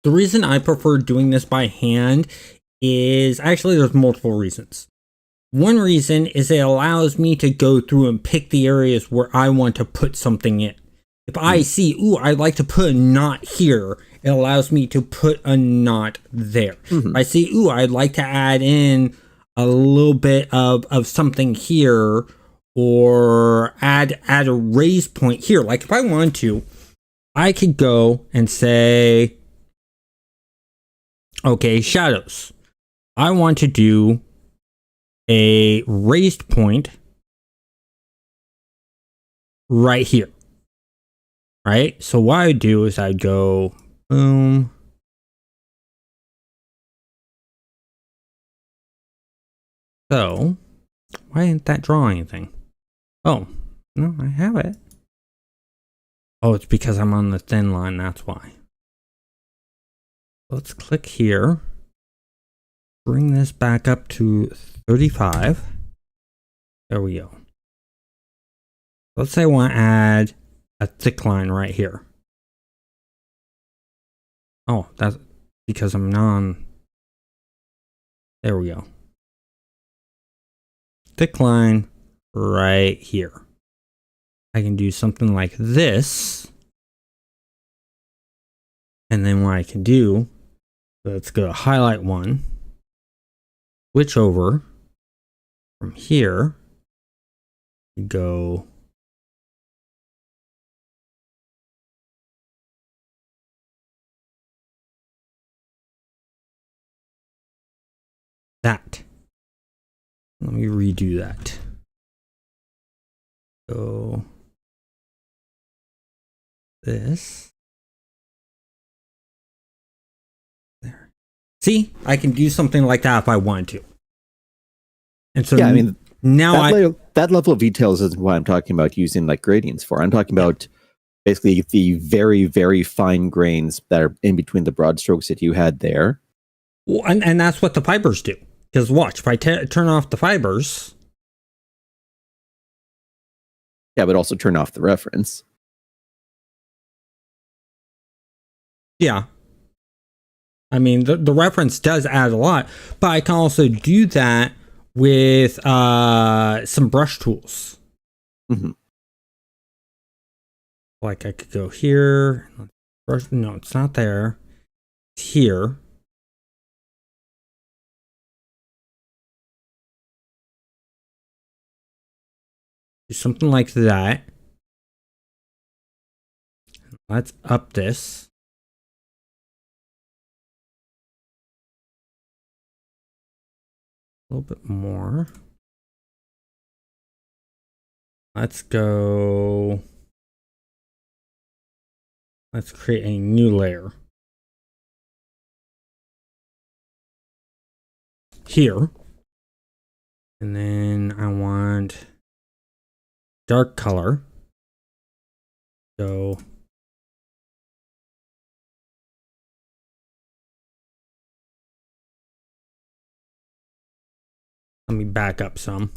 The reason I prefer doing this by hand is actually there's multiple reasons. One reason is it allows me to go through and pick the areas where I want to put something in. If I see, ooh, I'd like to put a knot here, it allows me to put a knot there. If I see, ooh, I'd like to add in a little bit of something here, or add a raise point here. Like if I wanted to, I could go and say, okay, shadows. I want to do a raised point right here. Right? So what I would do is I'd go boom. So why didn't that draw anything? Oh, no, I have it. Oh, it's because I'm on the thin line, that's why. Let's click here. Bring this back up to 35. There we go. Let's say I want to add a thick line right here. Oh, that's because I'm non. There we go. Thick line right here. I can do something like this. And then what I can do, let's go to highlight one. Switch over from here. Go that. Let me redo that. Go this. There. See, I can do something like that if I want to. And so yeah, I mean, now that level of details is what I'm talking about using like gradients for. I'm talking about basically the very, very fine grains that are in between the broad strokes that you had there. Well, and that's what the fibers do. Because watch, if I turn off the fibers. Yeah, but also turn off the reference. Yeah. I mean, the reference does add a lot, but I can also do that with some brush tools. Like I could go here. Brush, no, it's not there. It's here. Do something like that. Let's up this. A little bit more. Let's go. Let's create a new layer. Here. And then I want dark color. So let me back up some.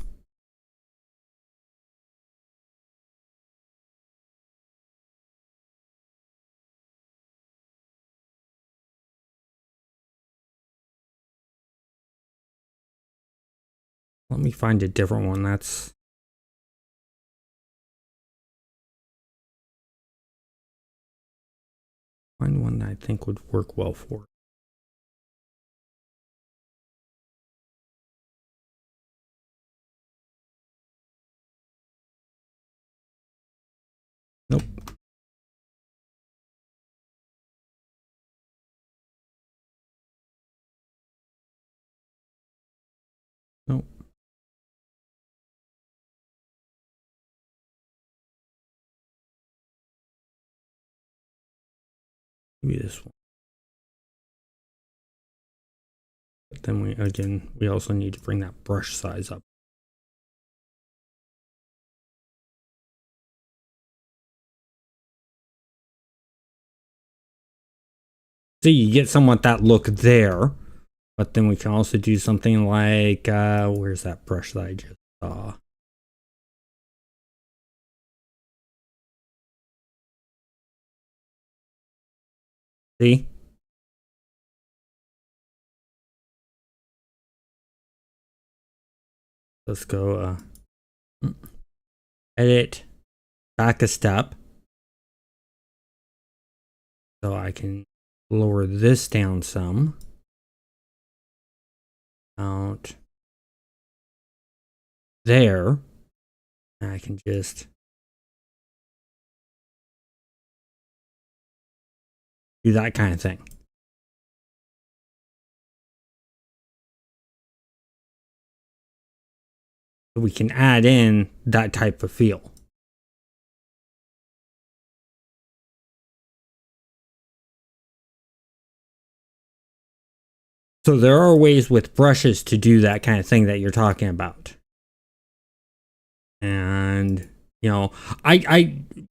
Let me find a different one. Find one that I think would work well for it. Nope. Nope. Maybe this one. But then we also need to bring that brush size up. So you get somewhat that look there, but then we can also do something like, where's that brush that I just saw? See? Let's go, edit, back a step. So I can lower this down some. Out there. And I can just do that kind of thing. So we can add in that type of feel. So there are ways with brushes to do that kind of thing that you're talking about. And you know,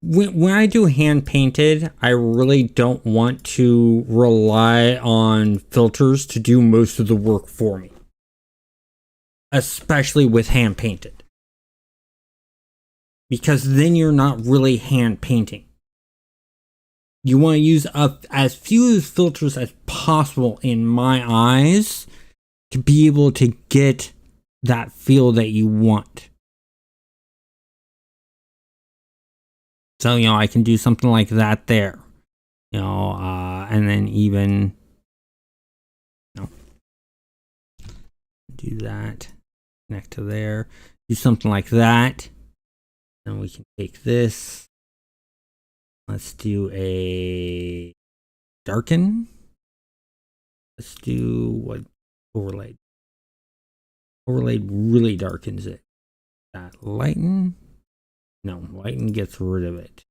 when I do hand painted, I really don't want to rely on filters to do most of the work for me, especially with hand painted, because then you're not really hand painting. You want to use as few filters as possible in my eyes to be able to get that feel that you want. So, you know, I can do something like that there, you know, and then even, you know, do that, connect to there, do something like that. Then we can take this. Let's do a darken. Let's do what overlay. Overlay really darkens it. That lighten. No, lighten gets rid of it.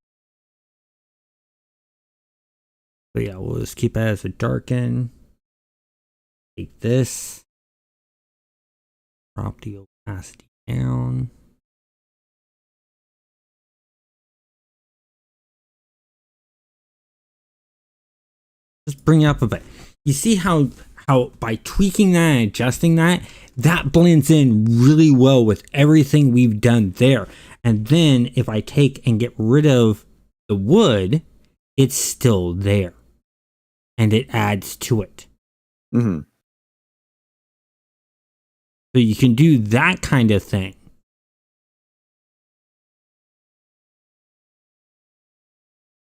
But yeah, we'll just keep it as a darken. Take this. Drop the opacity down. Just bring it up a bit. You see how by tweaking that and adjusting that, that blends in really well with everything we've done there. And then if I take and get rid of the wood, it's still there. And it adds to it. Mm-hmm. So you can do that kind of thing.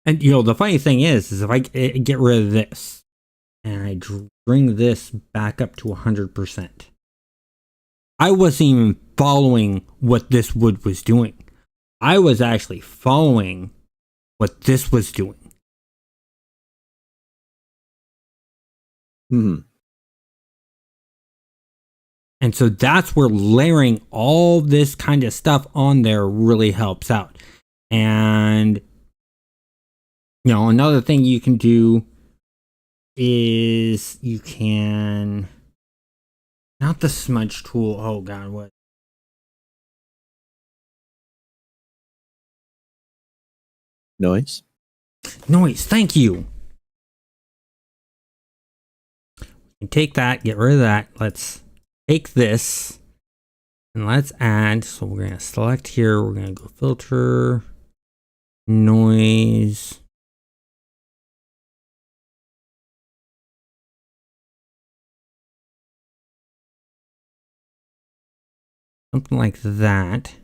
And you know, the funny thing is if I get rid of this and I bring this back up to 100%, I wasn't even following what this wood was doing. I was actually following what this was doing. Mm-hmm. And so that's where layering all this kind of stuff on there really helps out. And, you know, another thing you can do is you can, not the smudge tool. Oh God, what? Noise. Thank you. You take that, get rid of that. Let's take this and let's add. So we're going to select here. We're going to go filter, noise. Something like that.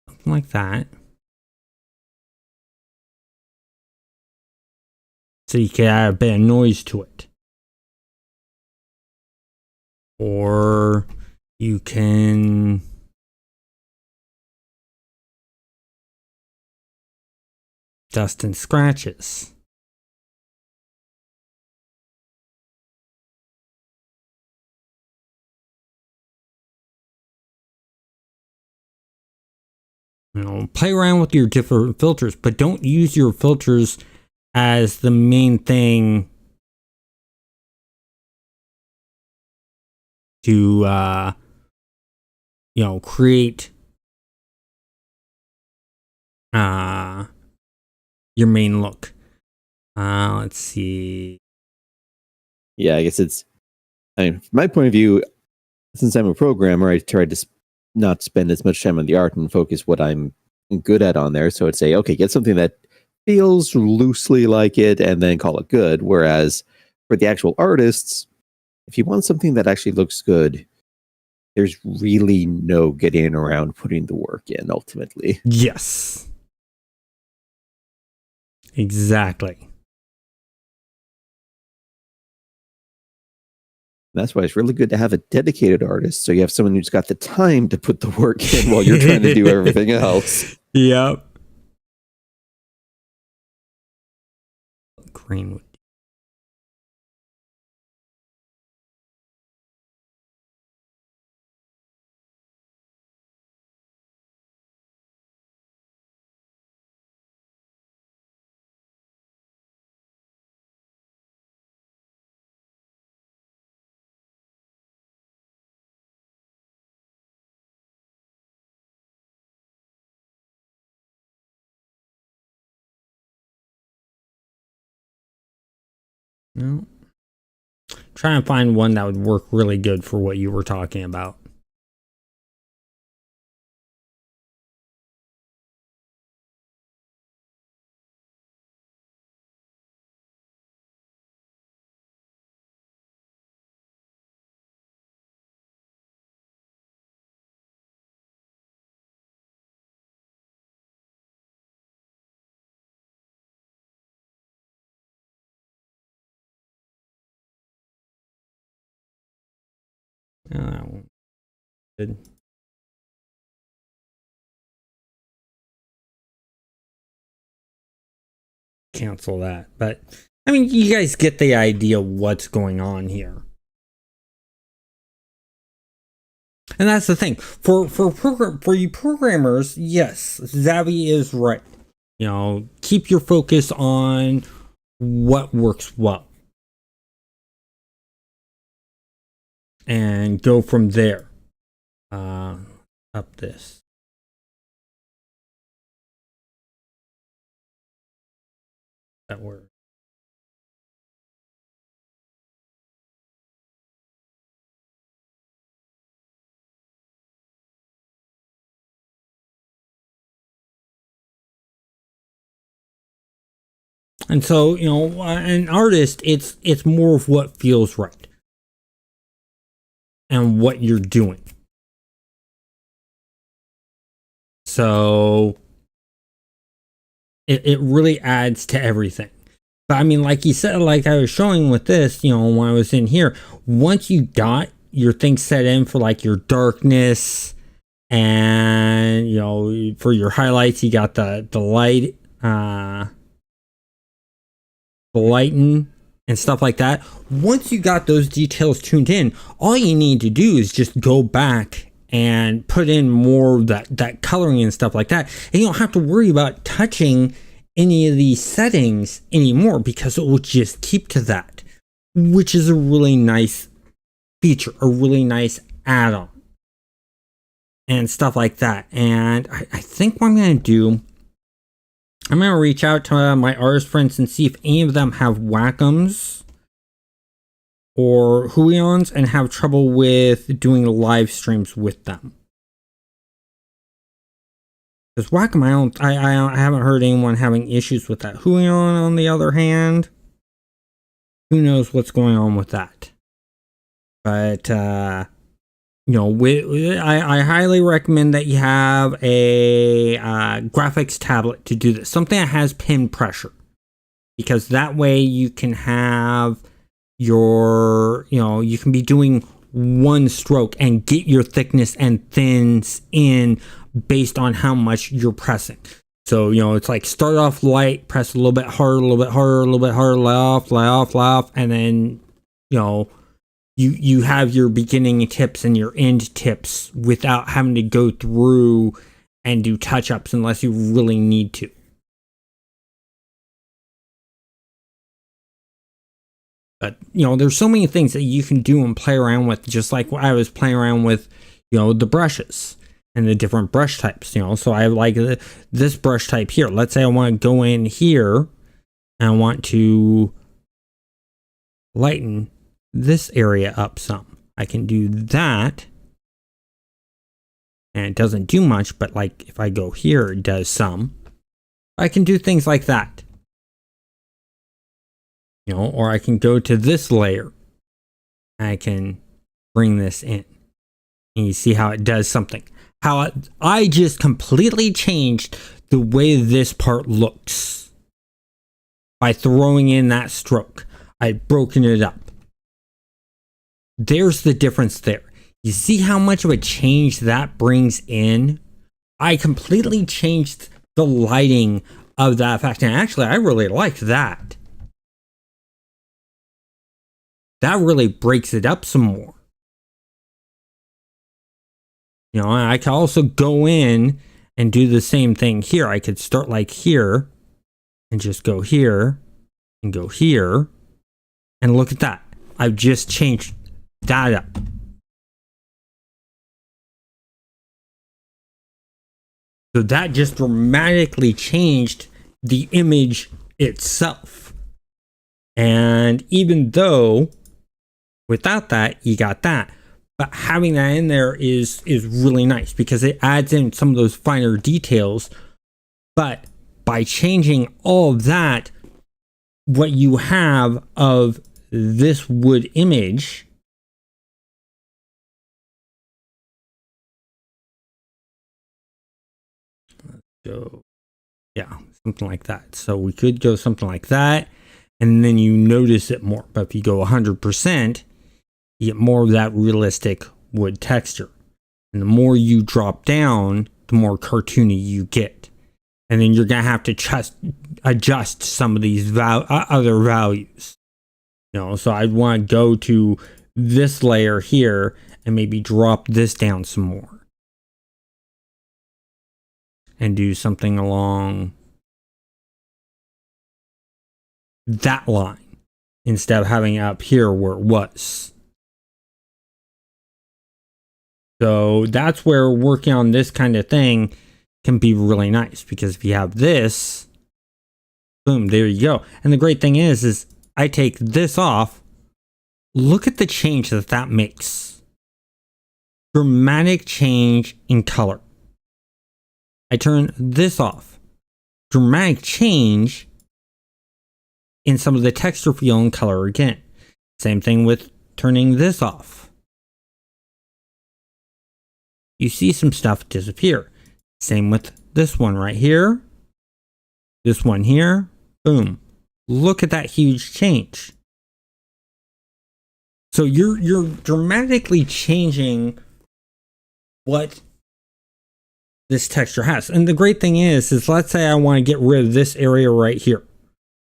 Something like that. So you can add a bit of noise to it. Or you can dust and scratches. Play around with your different filters, but don't use your filters as the main thing to create your main look. Let's see. Yeah, I guess from my point of view, since I'm a programmer, I try to not spend as much time on the art and focus what I'm good at on there. So I'd say, okay, get something that feels loosely like it and then call it good. Whereas for the actual artists, if you want something that actually looks good, there's really no getting around putting the work in ultimately. Yes. Exactly. That's why it's really good to have a dedicated artist. So you have someone who's got the time to put the work in while you're trying to do everything else. Yep. Greenwood. No. Trying to find one that would work really good for what you were talking about. No, that won't be good. Cancel that. But I mean, you guys get the idea what's going on here. And that's the thing. For you programmers, yes, Xavi is right. Keep your focus on what works well. And go from there. Up this. That word. And so, an artist, it's more of what feels right and what you're doing. So it really adds to everything. But I mean, like you said, like I was showing with this, when I was in here, once you got your thing set in for like your darkness and, for your highlights, you got the light, the lighten and stuff like that. Once you got those details tuned in, all you need to do is just go back and put in more of that coloring and stuff like that. And you don't have to worry about touching any of these settings anymore because it will just keep to that, which is a really nice feature, a really nice add-on and stuff like that. And I think what I'm going to do, I'm going to reach out to my artist friends and see if any of them have Wacom's or Huions and have trouble with doing live streams with them. Because Wacom, I haven't heard anyone having issues with that. Huion, on the other hand, who knows what's going on with that. But, I highly recommend that you have a graphics tablet to do this. Something that has pin pressure. Because that way you can have you can be doing one stroke and get your thickness and thins in based on how much you're pressing. So, it's like start off light, press a little bit harder, a little bit harder, a little bit harder, lay off, and then, you have your beginning tips and your end tips without having to go through and do touch-ups unless you really need to. But, there's so many things that you can do and play around with, just like I was playing around with, the brushes and the different brush types, So I like this brush type here. Let's say I want to go in here and I want to lighten this area up some. I can do that. And it doesn't do much, but like if I go here, it does some. I can do things like that. Or I can go to this layer. I can bring this in. And you see how it does something. How I just completely changed the way this part looks. By throwing in that stroke. I've broken it up. There's the difference there. You see how much of a change that brings in? I completely changed the lighting of that effect. And actually, I really liked that. That really breaks it up some more. I can also go in and do the same thing here. I could start like here and just go here and go here. And look at that. I've just changed that up. So that just dramatically changed the image itself. And even though without that, you got that. But having that in there is really nice because it adds in some of those finer details. But by changing all of that, what you have of this wood image something like that. So we could go something like that, and then you notice it more. But if you go 100%, you get more of that realistic wood texture. And the more you drop down, the more cartoony you get. And then you're going to have to adjust some of these other values. So I'd want to go to this layer here and maybe drop this down some more. And do something along that line instead of having it up here where it was. So that's where working on this kind of thing can be really nice, because if you have this, boom, there you go. And the great thing is I take this off. Look at the change that makes. Dramatic change in color. I turn this off. Dramatic change in some of the texture, feel, and color again. Same thing with turning this off. You see some stuff disappear. Same with this one right here. This one here. Boom. Look at that huge change. So you're dramatically changing what this texture has. And the great thing is let's say I want to get rid of this area right here.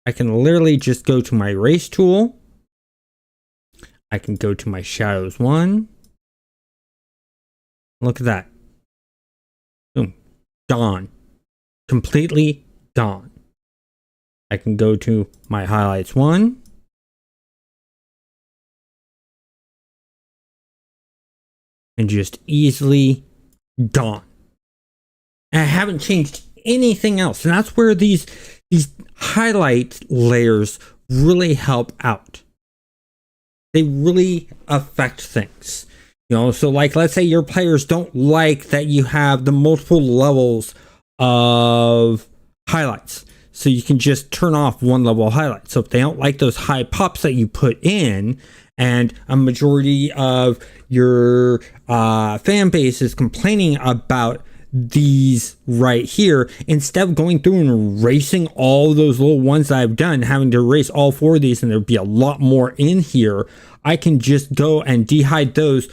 I can literally just go to my erase tool. I can go to my shadows one. Look at that. Boom. Gone. Completely gone. I can go to my highlights one. And just easily gone. And I haven't changed anything else. And that's where these highlight layers really help out. they really affect things. So like, let's say your players don't like that you have the multiple levels of highlights. So you can just turn off one level of highlights. So if they don't like those high pops that you put in, and a majority of your fan base is complaining about these right here, instead of going through and erasing all those little ones that I've done, having to erase all 4 of these, and there'd be a lot more in here, I can just go and de-hide those,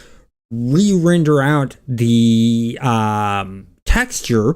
re-render out the texture,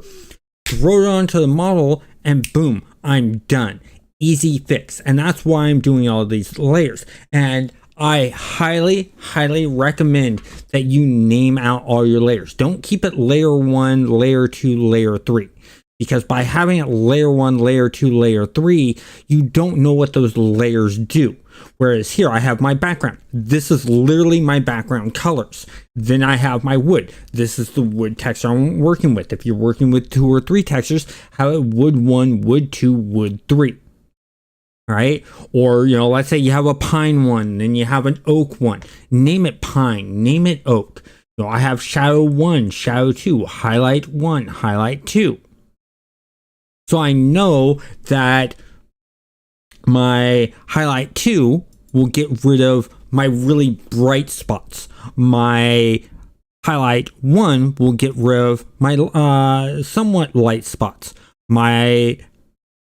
throw it onto the model, and boom, I'm done. Easy fix. And that's why I'm doing all of these layers. And I highly, highly recommend that you name out all your layers. Don't keep it layer 1, layer 2, layer 3. Because by having it layer 1, layer 2, layer 3, you don't know what those layers do. Whereas here I have my background. This is literally my background colors. Then I have my wood. This is the wood texture I'm working with. If you're working with 2 or 3 textures, have it wood 1, wood 2, wood 3. Right? Or, let's say you have a pine one, then you have an oak one. Name it pine, name it oak. I have shadow 1, shadow 2, highlight 1, highlight 2. So I know that my highlight 2 will get rid of my really bright spots. My highlight 1 will get rid of my somewhat light spots. My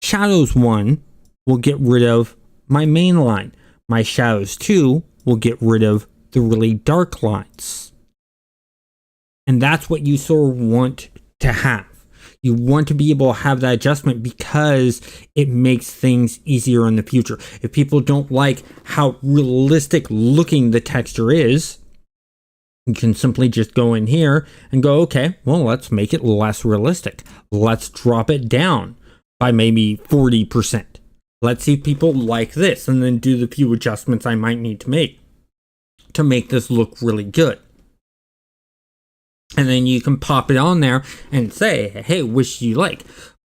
shadows 1 will get rid of my main line. My shadows 2 will get rid of the really dark lines. And that's what you sort of want to have. You want to be able to have that adjustment because it makes things easier in the future. If people don't like how realistic looking the texture is, you can simply just go in here and go, okay, well, let's make it less realistic. Let's drop it down by maybe 40%. Let's see if people like this, and then do the few adjustments I might need to make this look really good. And then you can pop it on there and say, hey, which do you like?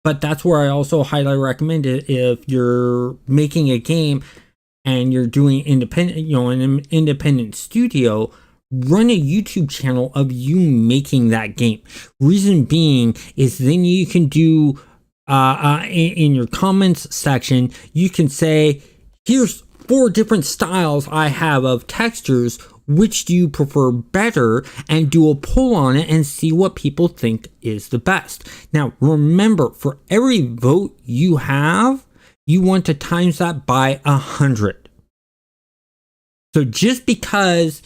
But that's where I also highly recommend it if you're making a game and you're doing independent, an independent studio, run a YouTube channel of you making that game. Reason being is then you can do in your comments section, you can say, here's 4 different styles I have of textures. Which do you prefer better? And do a poll on it and see what people think is the best. Now, remember, for every vote you have, you want to times that by 100. So just because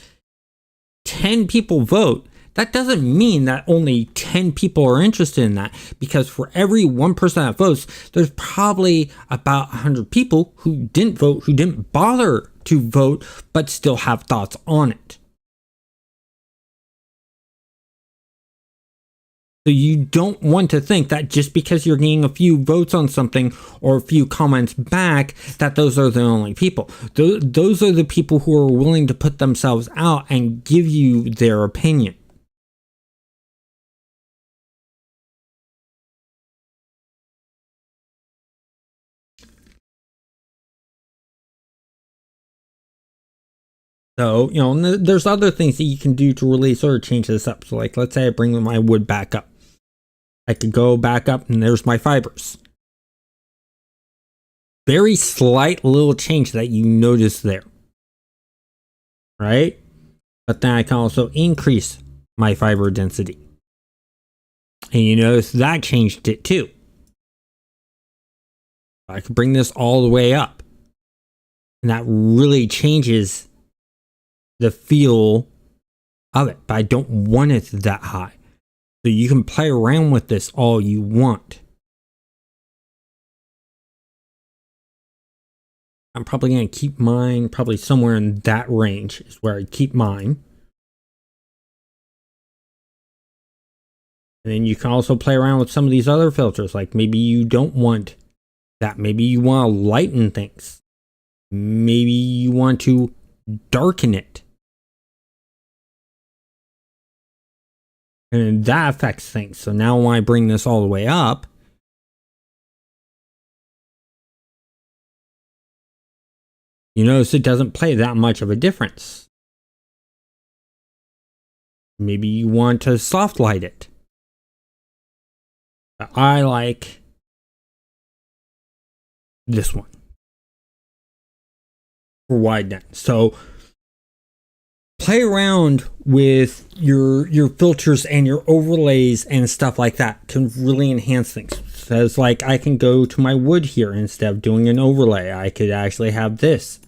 10 people vote, that doesn't mean that only 10 people are interested in that, because for every 1% that votes, there's probably about 100 people who didn't vote, who didn't bother to vote, but still have thoughts on it. So you don't want to think that just because you're getting a few votes on something or a few comments back, that those are the only people. Those are the people who are willing to put themselves out and give you their opinion. So, there's other things that you can do to really sort of change this up. So like, let's say I bring my wood back up. I could go back up and there's my fibers. Very slight little change that you notice there. Right? But then I can also increase my fiber density. And you notice that changed it too. I could bring this all the way up. And that really changes the feel of it, but I don't want it that high. So you can play around with this all you want. I'm probably going to keep mine probably somewhere in that range is where I keep mine. And then you can also play around with some of these other filters, like maybe you don't want that. Maybe you want to lighten things. Maybe you want to darken it. And that affects things. So now when I bring this all the way up, You notice it doesn't play that much of a difference. Maybe you want to soft light it. I like this one for widen. So play around with your filters and your overlays and stuff like that can really enhance things. So it's like I can go to my wood here instead of doing an overlay. I could actually have this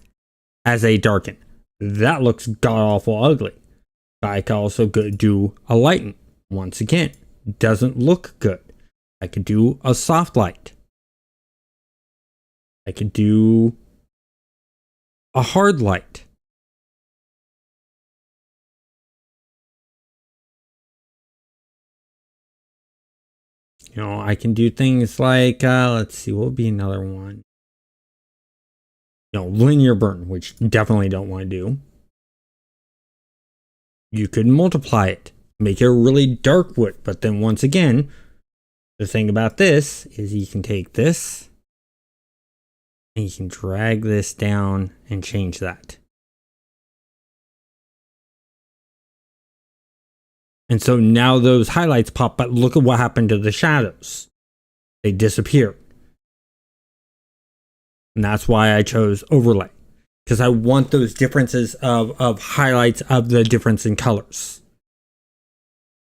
as a darken. That looks god awful ugly. I could also do a lighten. Once again, doesn't look good. I could do a soft light. I could do a hard light. You know, I can do things like, let's see, what would be another one? You know, linear burn, which definitely don't want to do. You could multiply it, make it a really dark wood, but then once again, the thing about this is you can take this and you can drag this down and change that. And so now those highlights pop, but look at what happened to the shadows. They disappeared. And that's why I chose overlay. Because I want those differences of highlights of the difference in colors.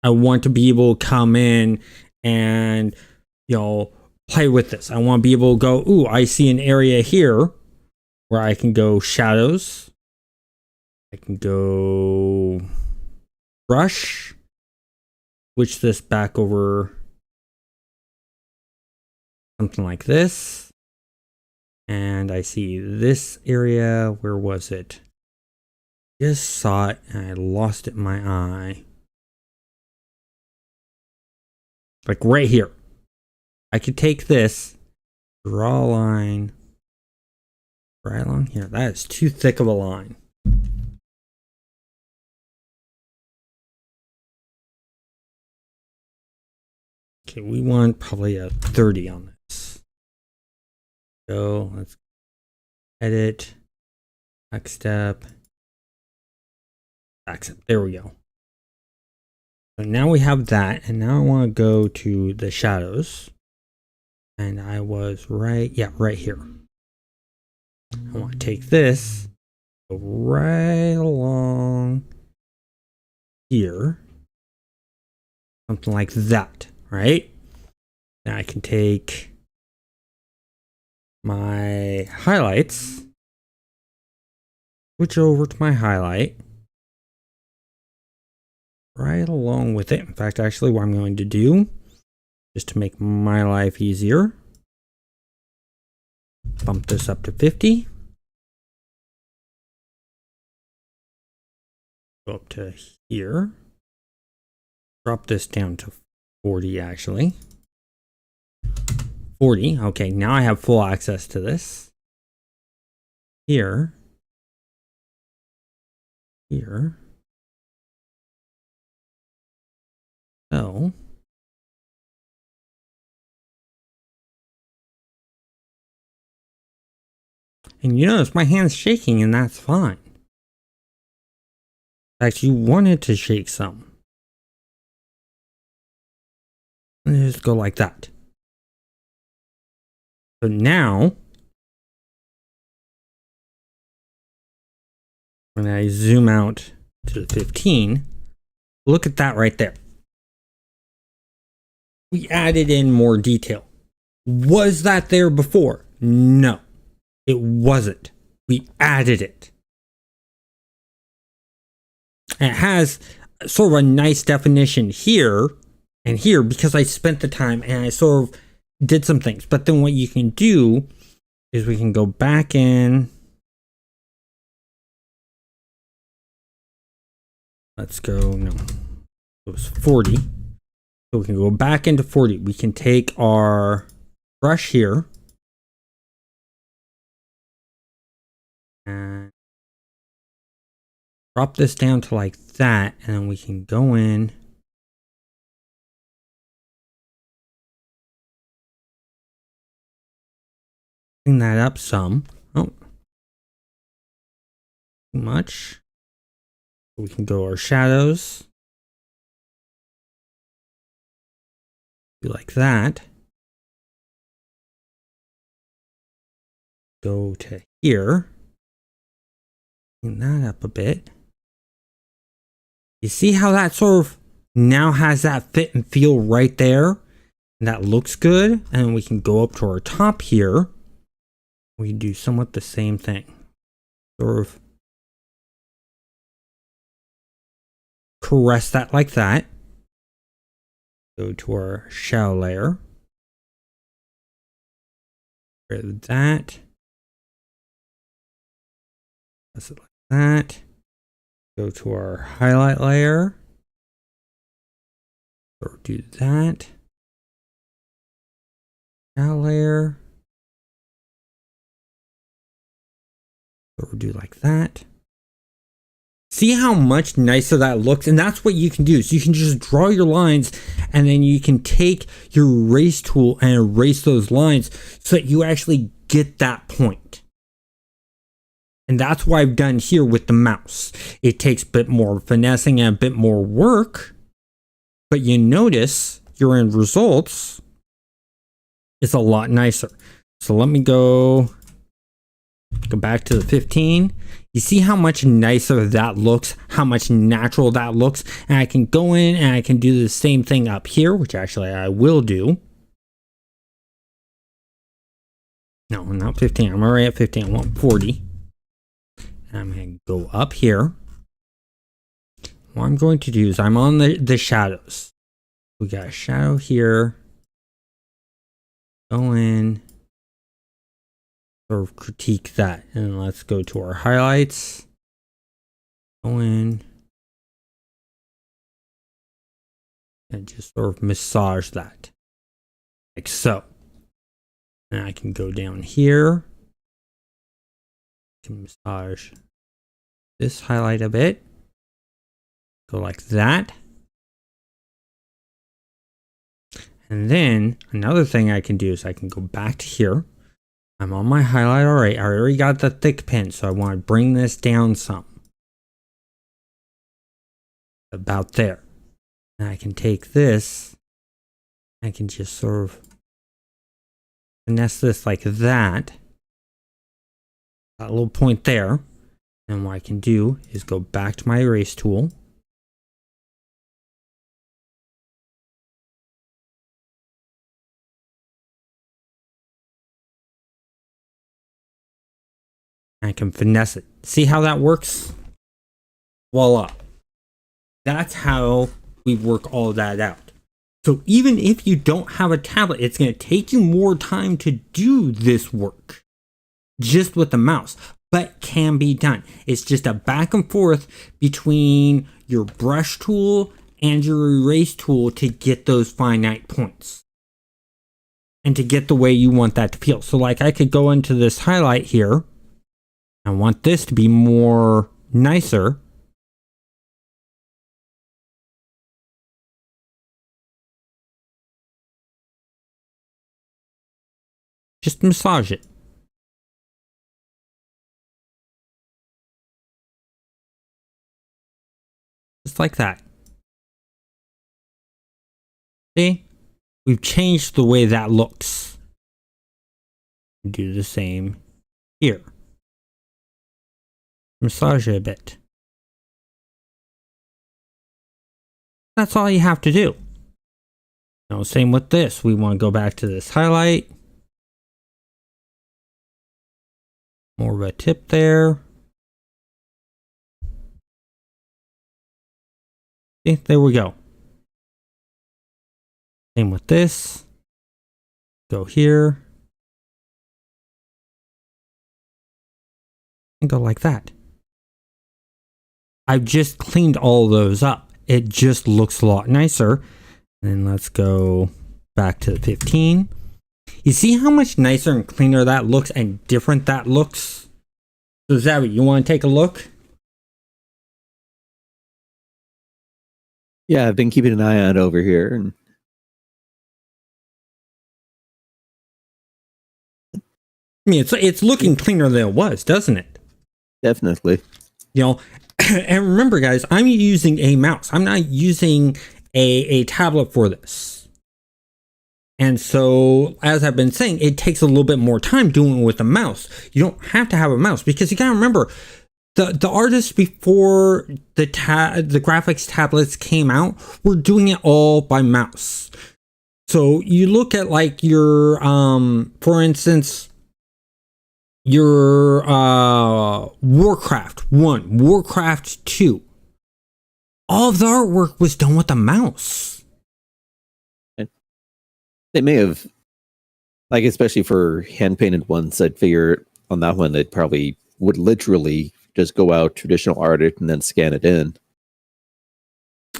I want to be able to come in and, you know, play with this. I want to be able to go, ooh, I see an area here where I can go shadows. I can go brush. Switch this back over something like this. And I see this area. Where was it? Just saw it and I lost it in my eye. Like right here. I could take this, draw a line right along here. That is too thick of a line. Okay, we want probably a 30 on this. So let's edit, back step. There we go. So now we have that, and now I want to go to the shadows. And I was right here. I want to take this, go right along here. Something like that, right? Now I can take my highlights, switch over to my highlight, right along with it. In fact, actually what I'm going to do, just to make my life easier, bump this up to 50. Go up to here. Drop this down to 40 actually. 40. Okay, now I have full access to this. Here. Here. So. And you notice my hand's shaking and that's fine. In fact, you wanted to shake some. And just go like that. So now, when I zoom out to the 15, look at that right there. We added in more detail. Was that there before? No, it wasn't. We added it. And it has sort of a nice definition here and here because I spent the time and I sort of did some things. But then what you can do is we can go back in. Let's go, no, it was 40. So we can go back into 40. We can take our brush here and drop this down to like that. And then we can go in. Clean that up some. Oh, too much. We can go our shadows. Do like that. Go to here. Clean that up a bit. You see how that sort of now has that fit and feel right there? And that looks good. And we can go up to our top here. We can do somewhat the same thing. Sort of caress that like that. Go to our shadow layer. Rid of that. Press it like that. Go to our highlight layer. Or do that. Shadow layer. Or do like that. See how much nicer that looks? And that's what you can do. So you can just draw your lines and then you can take your erase tool and erase those lines so that you actually get that point. And that's what I've done here with the mouse. It takes a bit more finessing and a bit more work, but you notice your end results is a lot nicer. So let me go back to the 15. You see how much nicer that looks, how much natural that looks. And I can go in and I can do the same thing up here, which actually I will do. No, not 15. I'm already at 15. I want 40. And I'm going to go up here. What I'm going to do is I'm on the shadows. We got a shadow here. Go in. Sort of critique that. And let's go to our highlights. Go in. And just sort of massage that. Like so. And I can go down here. Can massage this highlight a bit. Go like that. And then another thing I can do is I can go back to here. I'm on my highlight. All right, I already got the thick pen, so I want to bring this down some. About there. And I can take this. I can just sort of finesse this like that. That little point there. And what I can do is go back to my erase tool. I can finesse it. See how that works? Voila. That's how we work all that out. So even if you don't have a tablet, it's going to take you more time to do this work just with the mouse, but can be done. It's just a back and forth between your brush tool and your erase tool to get those finite points and to get the way you want that to feel. So like I could go into this highlight here. I want this to be more nicer. Just massage it. Just like that. See? We've changed the way that looks. Do the same here. Massage it a bit. That's all you have to do. Now, same with this. We want to go back to this highlight. More of a tip there. See, there we go. Same with this. Go here. And go like that. I've just cleaned all those up. It just looks a lot nicer. And then let's go back to the 15. You see how much nicer and cleaner that looks and different that looks? So Xavi, you want to take a look? Yeah, I've been keeping an eye on it over here. And I mean, it's looking cleaner than it was, doesn't it? definitely. You know, and remember, guys, I'm using a mouse. I'm not using a tablet for this. And so, as I've been saying, it takes a little bit more time doing it with a mouse. You don't have to have a mouse because you gotta remember, the artists before the graphics tablets came out were doing it all by mouse. So you look at like your for instance, your Warcraft 1, Warcraft 2. All of the artwork was done with a mouse. They may have, like, especially for hand painted ones, I'd figure on that one they probably would literally just go out traditional art it and then scan it in.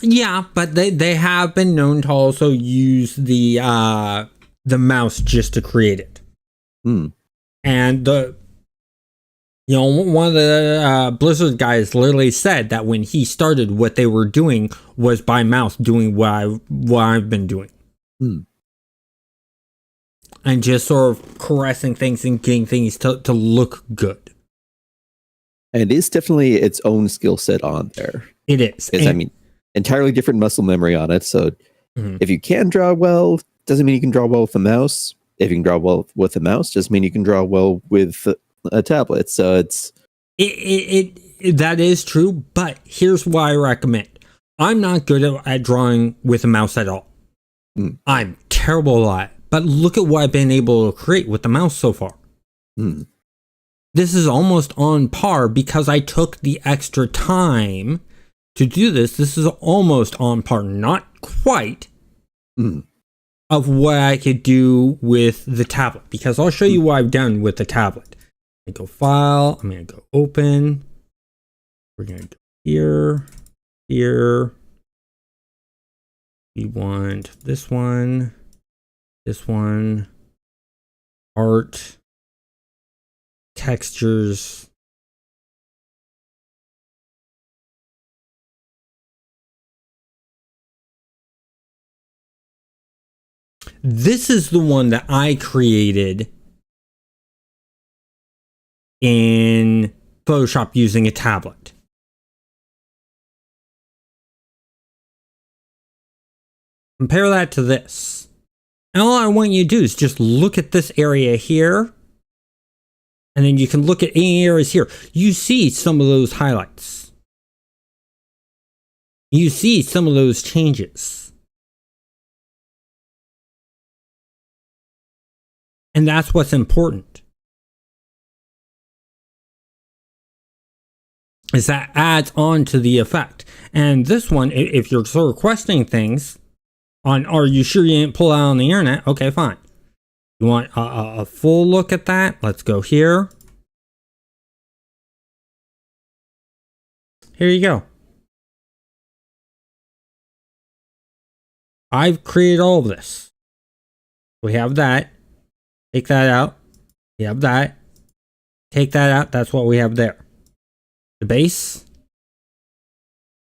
Yeah, but they have been known to also use the mouse just to create it. And one of the Blizzard guys literally said that when he started, what they were doing was by mouse doing what I've been doing. And just sort of caressing things and getting things to look good. And it is definitely its own skill set on there. It is. I mean, entirely different muscle memory on it. So if you can draw well, doesn't mean you can draw well with a mouse. If you can draw well with a mouse, doesn't mean you can draw well with a tablet. So it's... That is true, but here's why I recommend. I'm not good at drawing with a mouse at all. I'm terrible at it. But look at what I've been able to create with the mouse so far. This is almost on par because I took the extra time to do this. This is almost on par, not quite, of what I could do with the tablet. Because I'll show you what I've done with the tablet. I go File, I'm going to go Open. We're going to go here, here. We want this one. This one, art, textures. This is the one that I created in Photoshop using a tablet. Compare that to this. And all I want you to do is just look at this area here. And then you can look at any areas here. You see some of those highlights. You see some of those changes. And that's what's important. Is that adds on to the effect. And this one, if you're sort of questioning things, are you sure you didn't pull out on the internet? Okay, fine. You want a full look at that? Let's go here. Here you go. I've created all of this. We have that. Take that out. We have that. Take that out. That's what we have there. The base.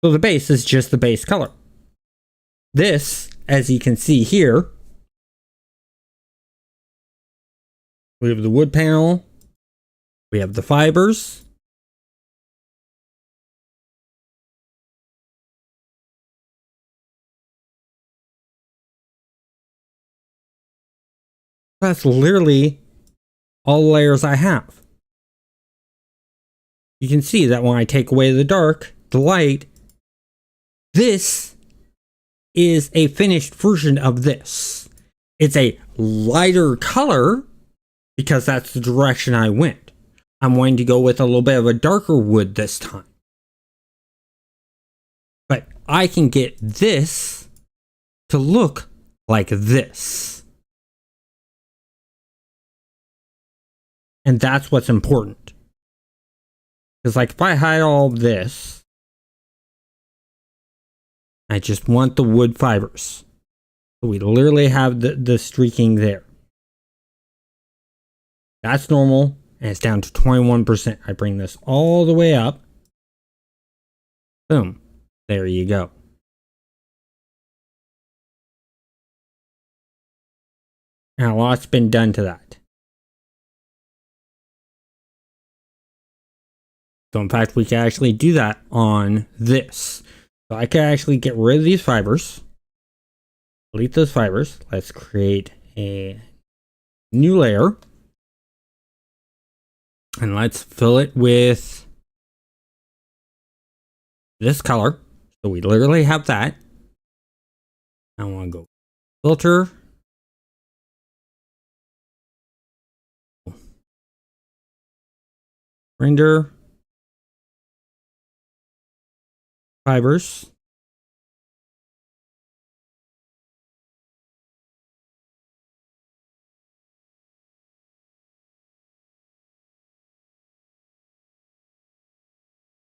So the base is just the base color. This, as you can see here, we have the wood panel, we have the fibers, that's literally all the layers I have. You can see that when I take away the dark, the light, this is a finished version of this. It's a lighter color because that's the direction I went. I'm going to go with a little bit of a darker wood this time. But I can get this to look like this. And that's what's important. Because like if I hide all of this, I just want the wood fibers. So we literally have the streaking there. That's normal, and it's down to 21%. I bring this all the way up. Boom. There you go. And a lot's been done to that. So in fact, we can actually do that on this. So I can actually get rid of these fibers, delete those fibers. Let's create a new layer. And let's fill it with this color. So we literally have that. I want to go filter. Render. Fibers.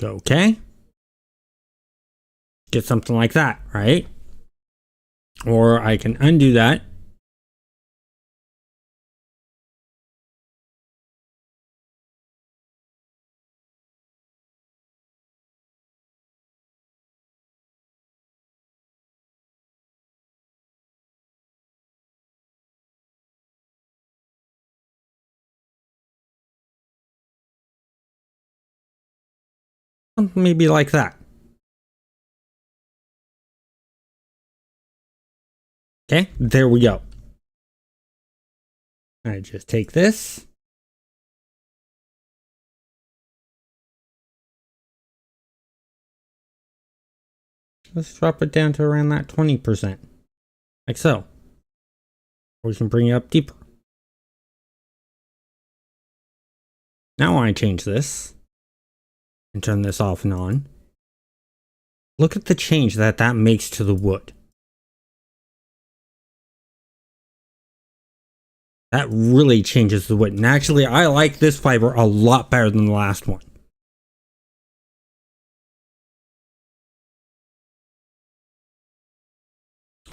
Okay. Get something like that, right? Or I can undo that. Maybe like that. Okay, there we go. I just take this. Let's drop it down to around that 20%. Like so. Or we can bring it up deeper. Now I change this and turn this off and on. Look at the change that makes to the wood. That really changes the wood. And actually, I like this fiber a lot better than the last one.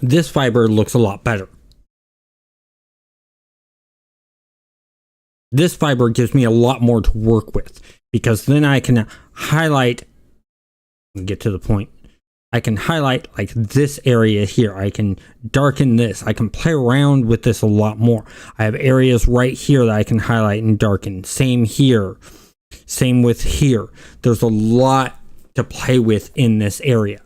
This fiber looks a lot better. This fiber gives me a lot more to work with, because then I can highlight, get to the point. I can highlight like this area here. I can darken this. I can play around with this a lot more. I have areas right here that I can highlight and darken. Same here. Same with here. There's a lot to play with in this area.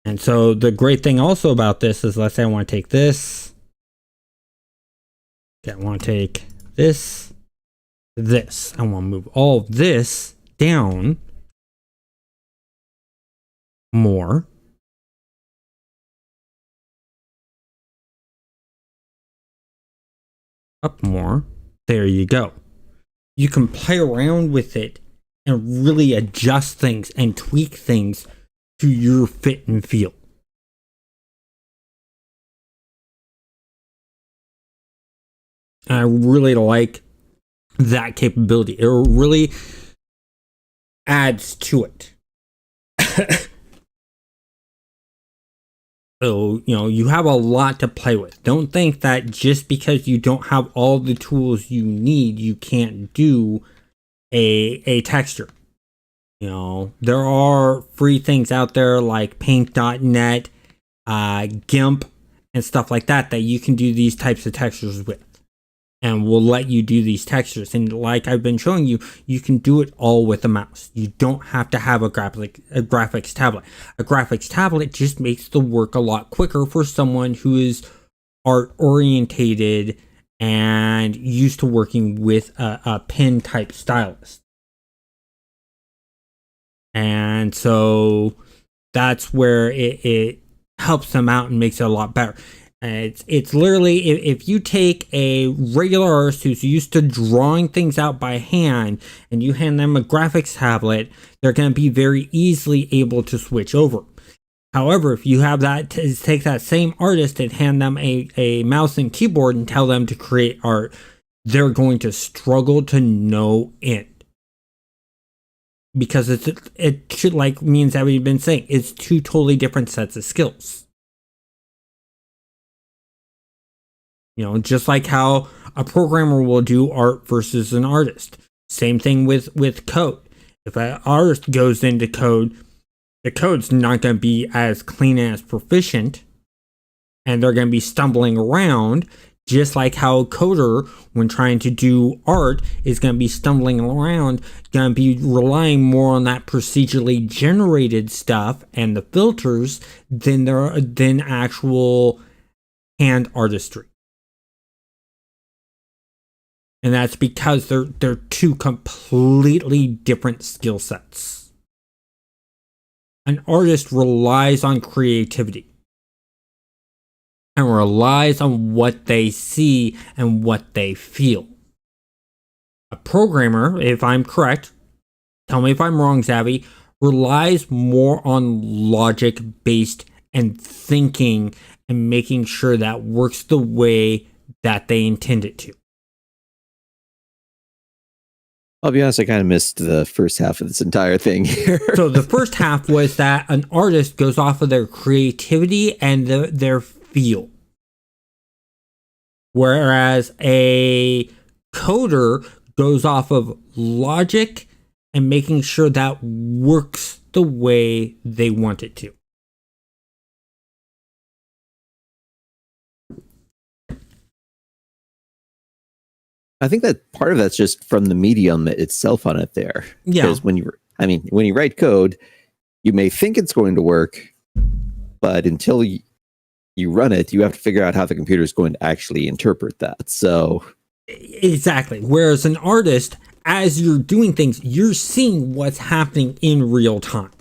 And so the great thing also about this is, let's say I want to take this. Okay, I want to take this. I want to move all of this down more. Up more. There you go. You can play around with it and really adjust things and tweak things to your fit and feel. And I really like that capability. It really adds to it. So, you have a lot to play with. Don't think that just because you don't have all the tools you need, you can't do a texture. There are free things out there like paint.net, GIMP, and stuff like that you can do these types of textures with. And will let you do these textures. And like I've been showing you, you can do it all with a mouse. You don't have to have a graphics tablet. A graphics tablet just makes the work a lot quicker for someone who is art orientated and used to working with a pen type stylus. And so that's where it helps them out and makes it a lot better. It's literally, if you take a regular artist who's used to drawing things out by hand and you hand them a graphics tablet, they're going to be very easily able to switch over. However, if you have that, take that same artist and hand them a mouse and keyboard and tell them to create art, they're going to struggle to no end. Because it should, like me and Xavi have been saying, it's two totally different sets of skills. Just like how a programmer will do art versus an artist. Same thing with code. If an artist goes into code, the code's not going to be as clean and as proficient, and they're going to be stumbling around Just like how a coder, when trying to do art, is going to be stumbling around, going to be relying more on that procedurally generated stuff and the filters than actual hand artistry. And that's because they're two completely different skill sets. An artist relies on creativity and relies on what they see and what they feel. A programmer, if I'm correct, tell me if I'm wrong, Xavi, relies more on logic-based and thinking and making sure that works the way that they intend it to. I'll be honest, I kind of missed the first half of this entire thing here. So the first half was that an artist goes off of their creativity and their feel. Whereas a coder goes off of logic and making sure that works the way they want it to. I think that part of that's just from the medium itself on it there. Yeah. Because when you write code, you may think it's going to work, but until you run it, you have to figure out how the computer is going to actually interpret that. So exactly. Whereas an artist, as you're doing things, you're seeing what's happening in real time.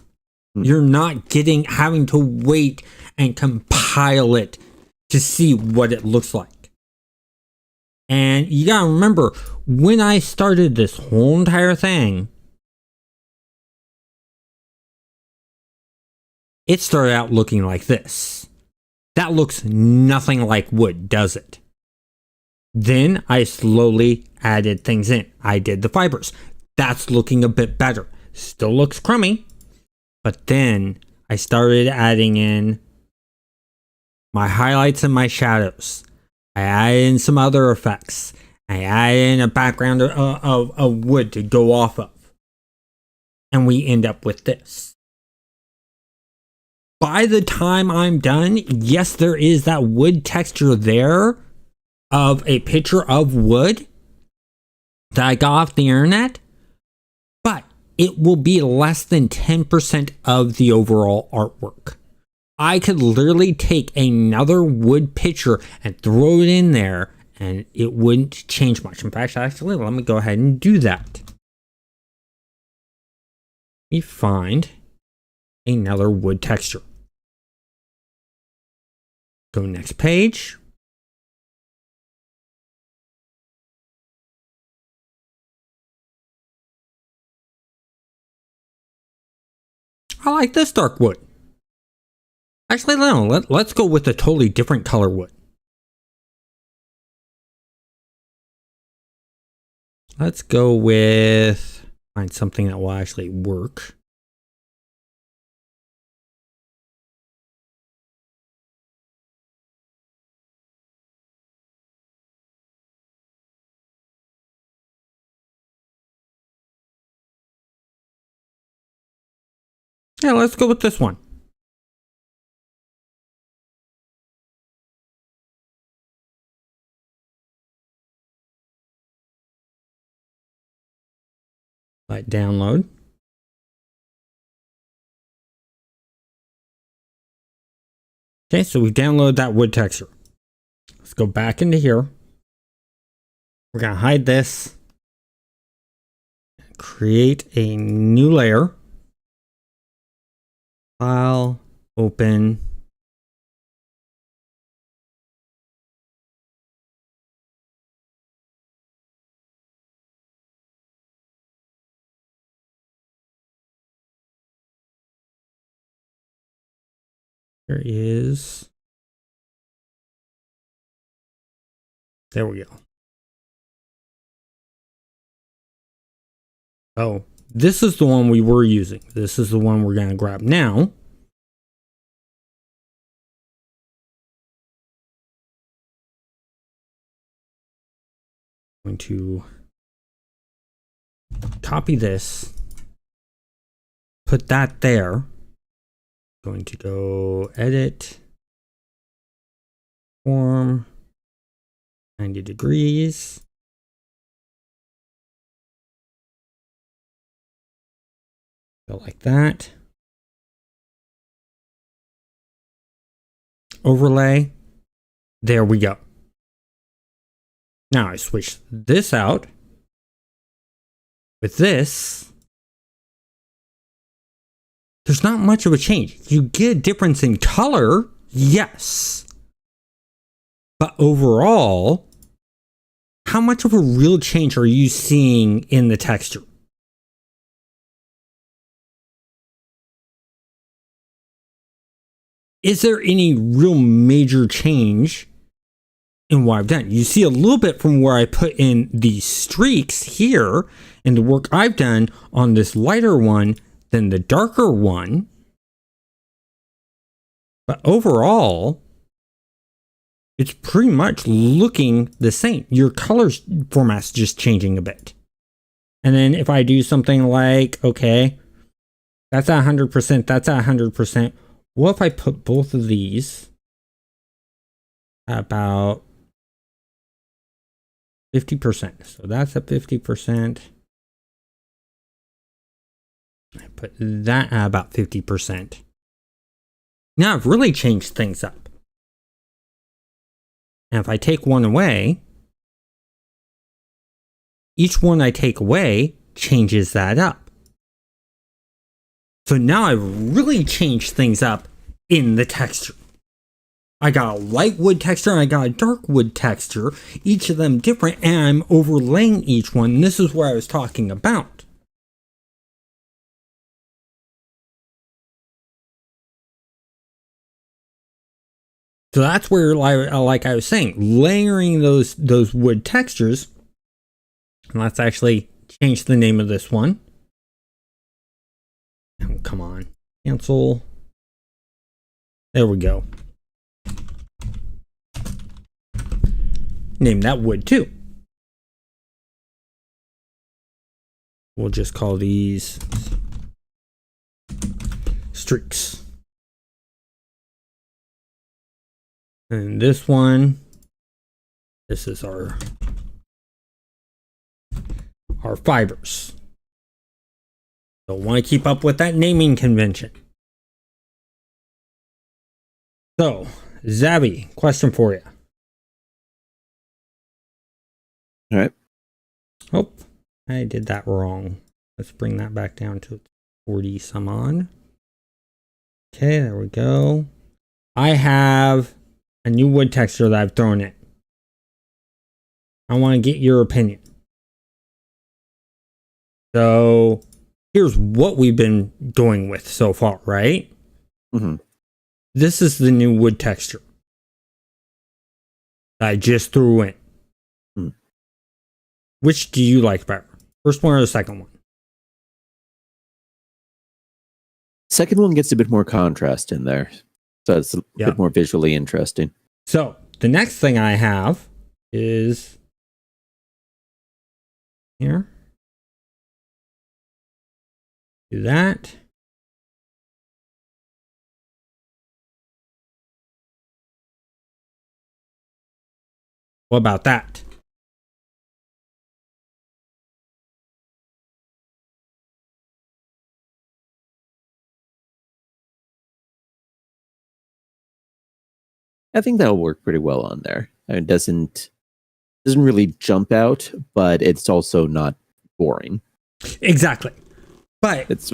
You're not having to wait and compile it to see what it looks like. And you gotta remember, when I started this whole entire thing, it started out looking like this. That looks nothing like wood, does it? Then I slowly added things in. I did the fibers. That's looking a bit better. Still looks crummy. But then I started adding in my highlights and my shadows. I added in some other effects. I added in a background of wood to go off of. And we end up with this. By the time I'm done, yes, there is that wood texture there of a picture of wood that I got off the internet, but it will be less than 10% of the overall artwork. I could literally take another wood picture and throw it in there and it wouldn't change much. In fact, actually, let me go ahead and do that. Let me find another wood texture. Go next page. I like this dark wood. Actually, no, let's go with a totally different color wood. Let's go with, find something that will actually work. Yeah, let's go with this one. Let download. Okay, so we download that wood texture. Let's go back into here. We're going to hide this. Create a new layer. File, open. There is. There we go. Oh, this is the one we were using. This is the one we're going to grab now. I'm going to copy this, put that there. Going to go edit, form, 90 degrees. Go like that. Overlay. There we go. Now I switch this out with this. There's not much of a change. You get a difference in color, yes. But overall, how much of a real change are you seeing in the texture? Is there any real major change in what I've done? You see a little bit from where I put in these streaks here and the work I've done on this lighter one than the darker one. But overall, it's pretty much looking the same. Your color format's just changing a bit. And then if I do something like, okay, that's 100%, that's 100%. What if I put both of these about 50%? So that's at 50%. I put that at about 50%. Now I've really changed things up. And if I take one away, each one I take away changes that up. So now I've really changed things up in the texture. I got a light wood texture and I got a dark wood texture, each of them different, and I'm overlaying each one. And this is what I was talking about. So that's where, like I was saying, layering those wood textures. And let's actually change the name of this one. Oh, come on. Cancel. There we go. Name that wood too. We'll just call these streaks. And this one, this is our fibers. So want to keep up with that naming convention. So, Xavi, question for you. All right. Oh, I did that wrong. Let's bring that back down to 40 some on. Okay, there we go. I have a new wood texture that I've thrown in. I want to get your opinion. So, here's what we've been going with so far, right? Mm-hmm. This is the new wood texture that I just threw in. Mm. Which do you like better? First one or the second one? Second one gets a bit more contrast in there. So it's a bit more visually interesting. So the next thing I have is here. Do that. What about that? I think that'll work pretty well on there. It doesn't really jump out, but it's also not boring. Exactly. But it's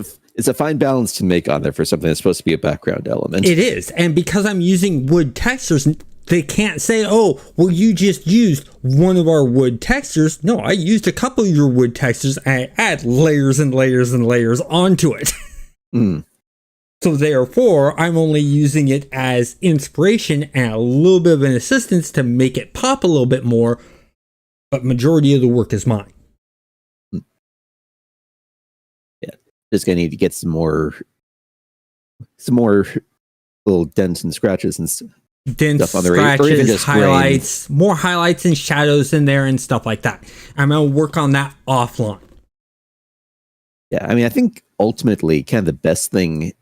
a fine balance to make on there for something that's supposed to be a background element. It is. And because I'm using wood textures, they can't say, oh, well, you just used one of our wood textures. No, I used a couple of your wood textures and I add layers and layers and layers onto it. Mm. So therefore, I'm only using it as inspiration and a little bit of an assistance to make it pop a little bit more, but majority of the work is mine. Yeah, just gonna need to get some more little dents and scratches and stuff on the scratches, or even just highlights, more highlights and shadows in there and stuff like that. I'm gonna work on that offline. Yeah, I mean, I think ultimately, kind of the best thing,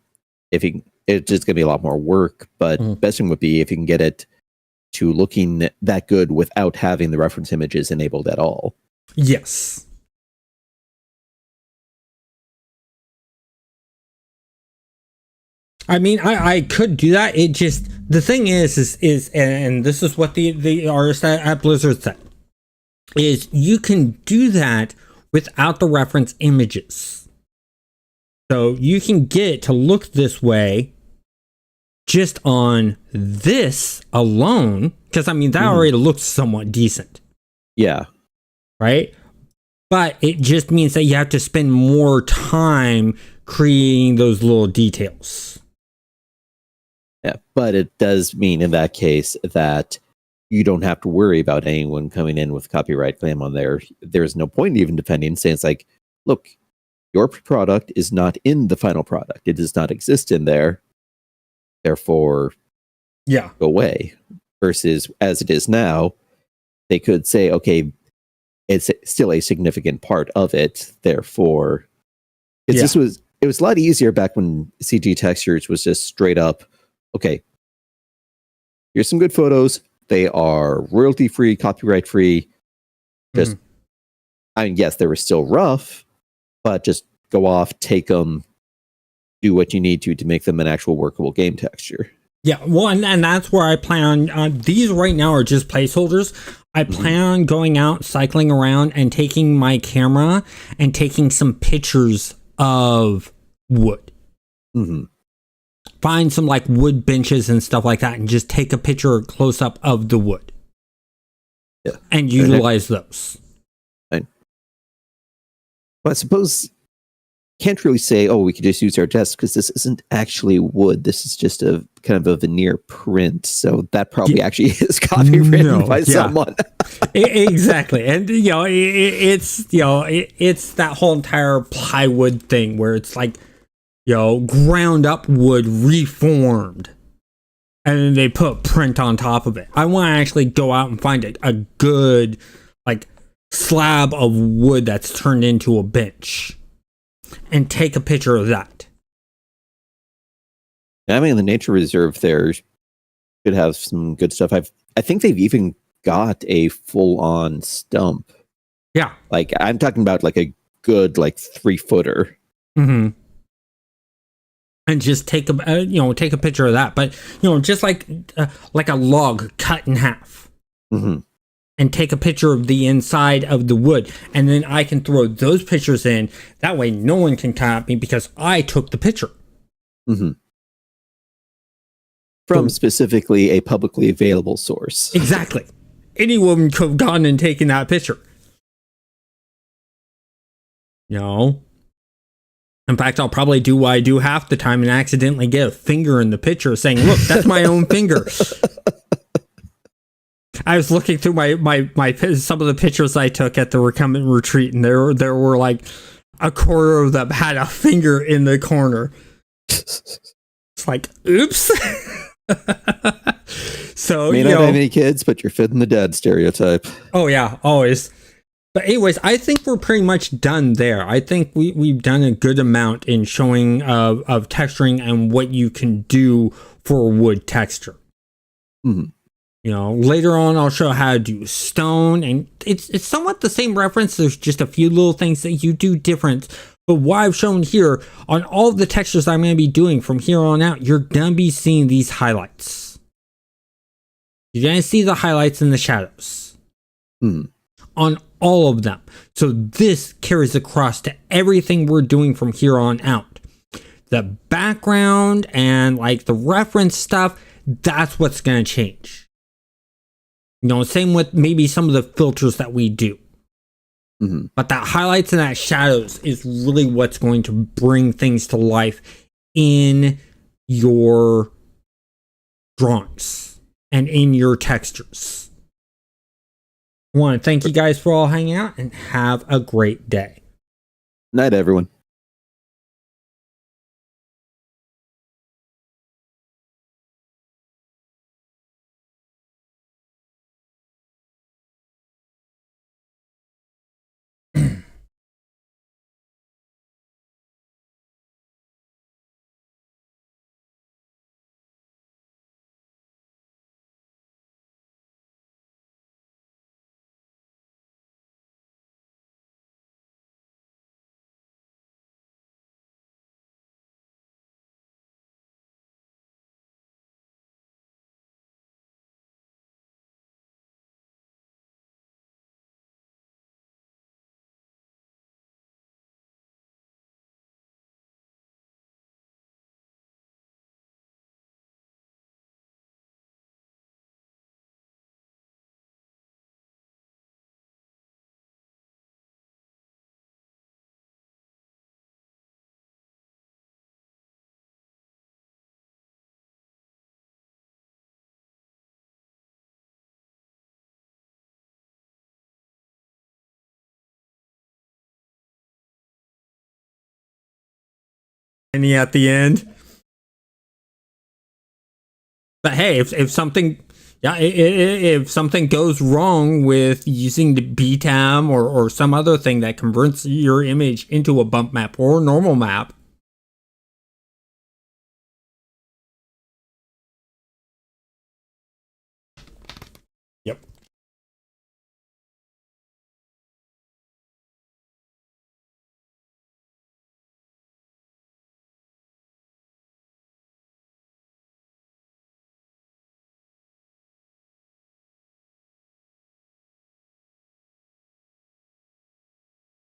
it's just gonna be a lot more work, but best thing would be if you can get it to looking that good without having the reference images enabled at all. Yes. I mean, I could do that. It just, the thing is, and this is what the artist at Blizzard said, is you can do that without the reference images. So you can get it to look this way just on this alone, because I mean, that already looks somewhat decent. Yeah. Right? But it just means that you have to spend more time creating those little details. Yeah, but it does mean in that case that you don't have to worry about anyone coming in with copyright claim on there. There's no point even defending, saying it's like, look, your product is not in the final product. It does not exist in there. Therefore, yeah, go away. Versus as it is now, they could say, okay, it's still a significant part of it. Therefore, it was a lot easier back when CG textures was just straight up, okay, here's some good photos. They are royalty free, copyright free. Just, I mean, yes, they were still rough, but just go off, take them, do what you need to make them an actual workable game texture. Yeah, well, and that's where I plan on. These right now are just placeholders. I plan on going out, cycling around, and taking my camera and taking some pictures of wood. Find some like wood benches and stuff like that, and just take a picture close up of the wood. Yeah, and utilize those. Fine. Well, I suppose can't really say, oh, we could just use our desk because this isn't actually wood. This is just a kind of a veneer print. So that probably actually is copywritten by someone. Exactly. And, it's that whole entire plywood thing where it's like, ground up wood reformed. And then they put print on top of it. I want to actually go out and find a good, like, slab of wood that's turned into a bench. And take a picture of that. I mean, the nature reserve there should have some good stuff. I think they've even got a full-on stump. Yeah, like I'm talking about like a good 3-footer. And just take a take a picture of that, but just like a log cut in half. And take a picture of the inside of the wood. And then I can throw those pictures in. That way no one can come at me because I took the picture. From specifically a publicly available source. Exactly. Any woman could have gone and taken that picture. In fact, I'll probably do what I do half the time and accidentally get a finger in the picture saying, look, that's my own finger. I was looking through my some of the pictures I took at the recumbent retreat, and there were like a quarter of them had a finger in the corner. It's like, oops. So may not have any kids, but you're fitting the dad stereotype. Oh yeah, always. But anyways, I think we're pretty much done there. I think we've done a good amount in showing of texturing and what you can do for wood texture. Later on, I'll show how to do stone, and it's somewhat the same reference. There's just a few little things that you do different. But what I've shown here, on all of the textures I'm going to be doing from here on out, you're going to be seeing these highlights. You're going to see the highlights and the shadows. On all of them. So this carries across to everything we're doing from here on out. The background and like the reference stuff, that's what's going to change. Same with maybe some of the filters that we do. But that highlights and that shadows is really what's going to bring things to life in your drawings and in your textures. I want to thank you guys for all hanging out and have a great day. Night, everyone. Any at the end. But hey, if something, yeah, if something goes wrong with using the BTAM or some other thing that converts your image into a bump map or a normal map, yep.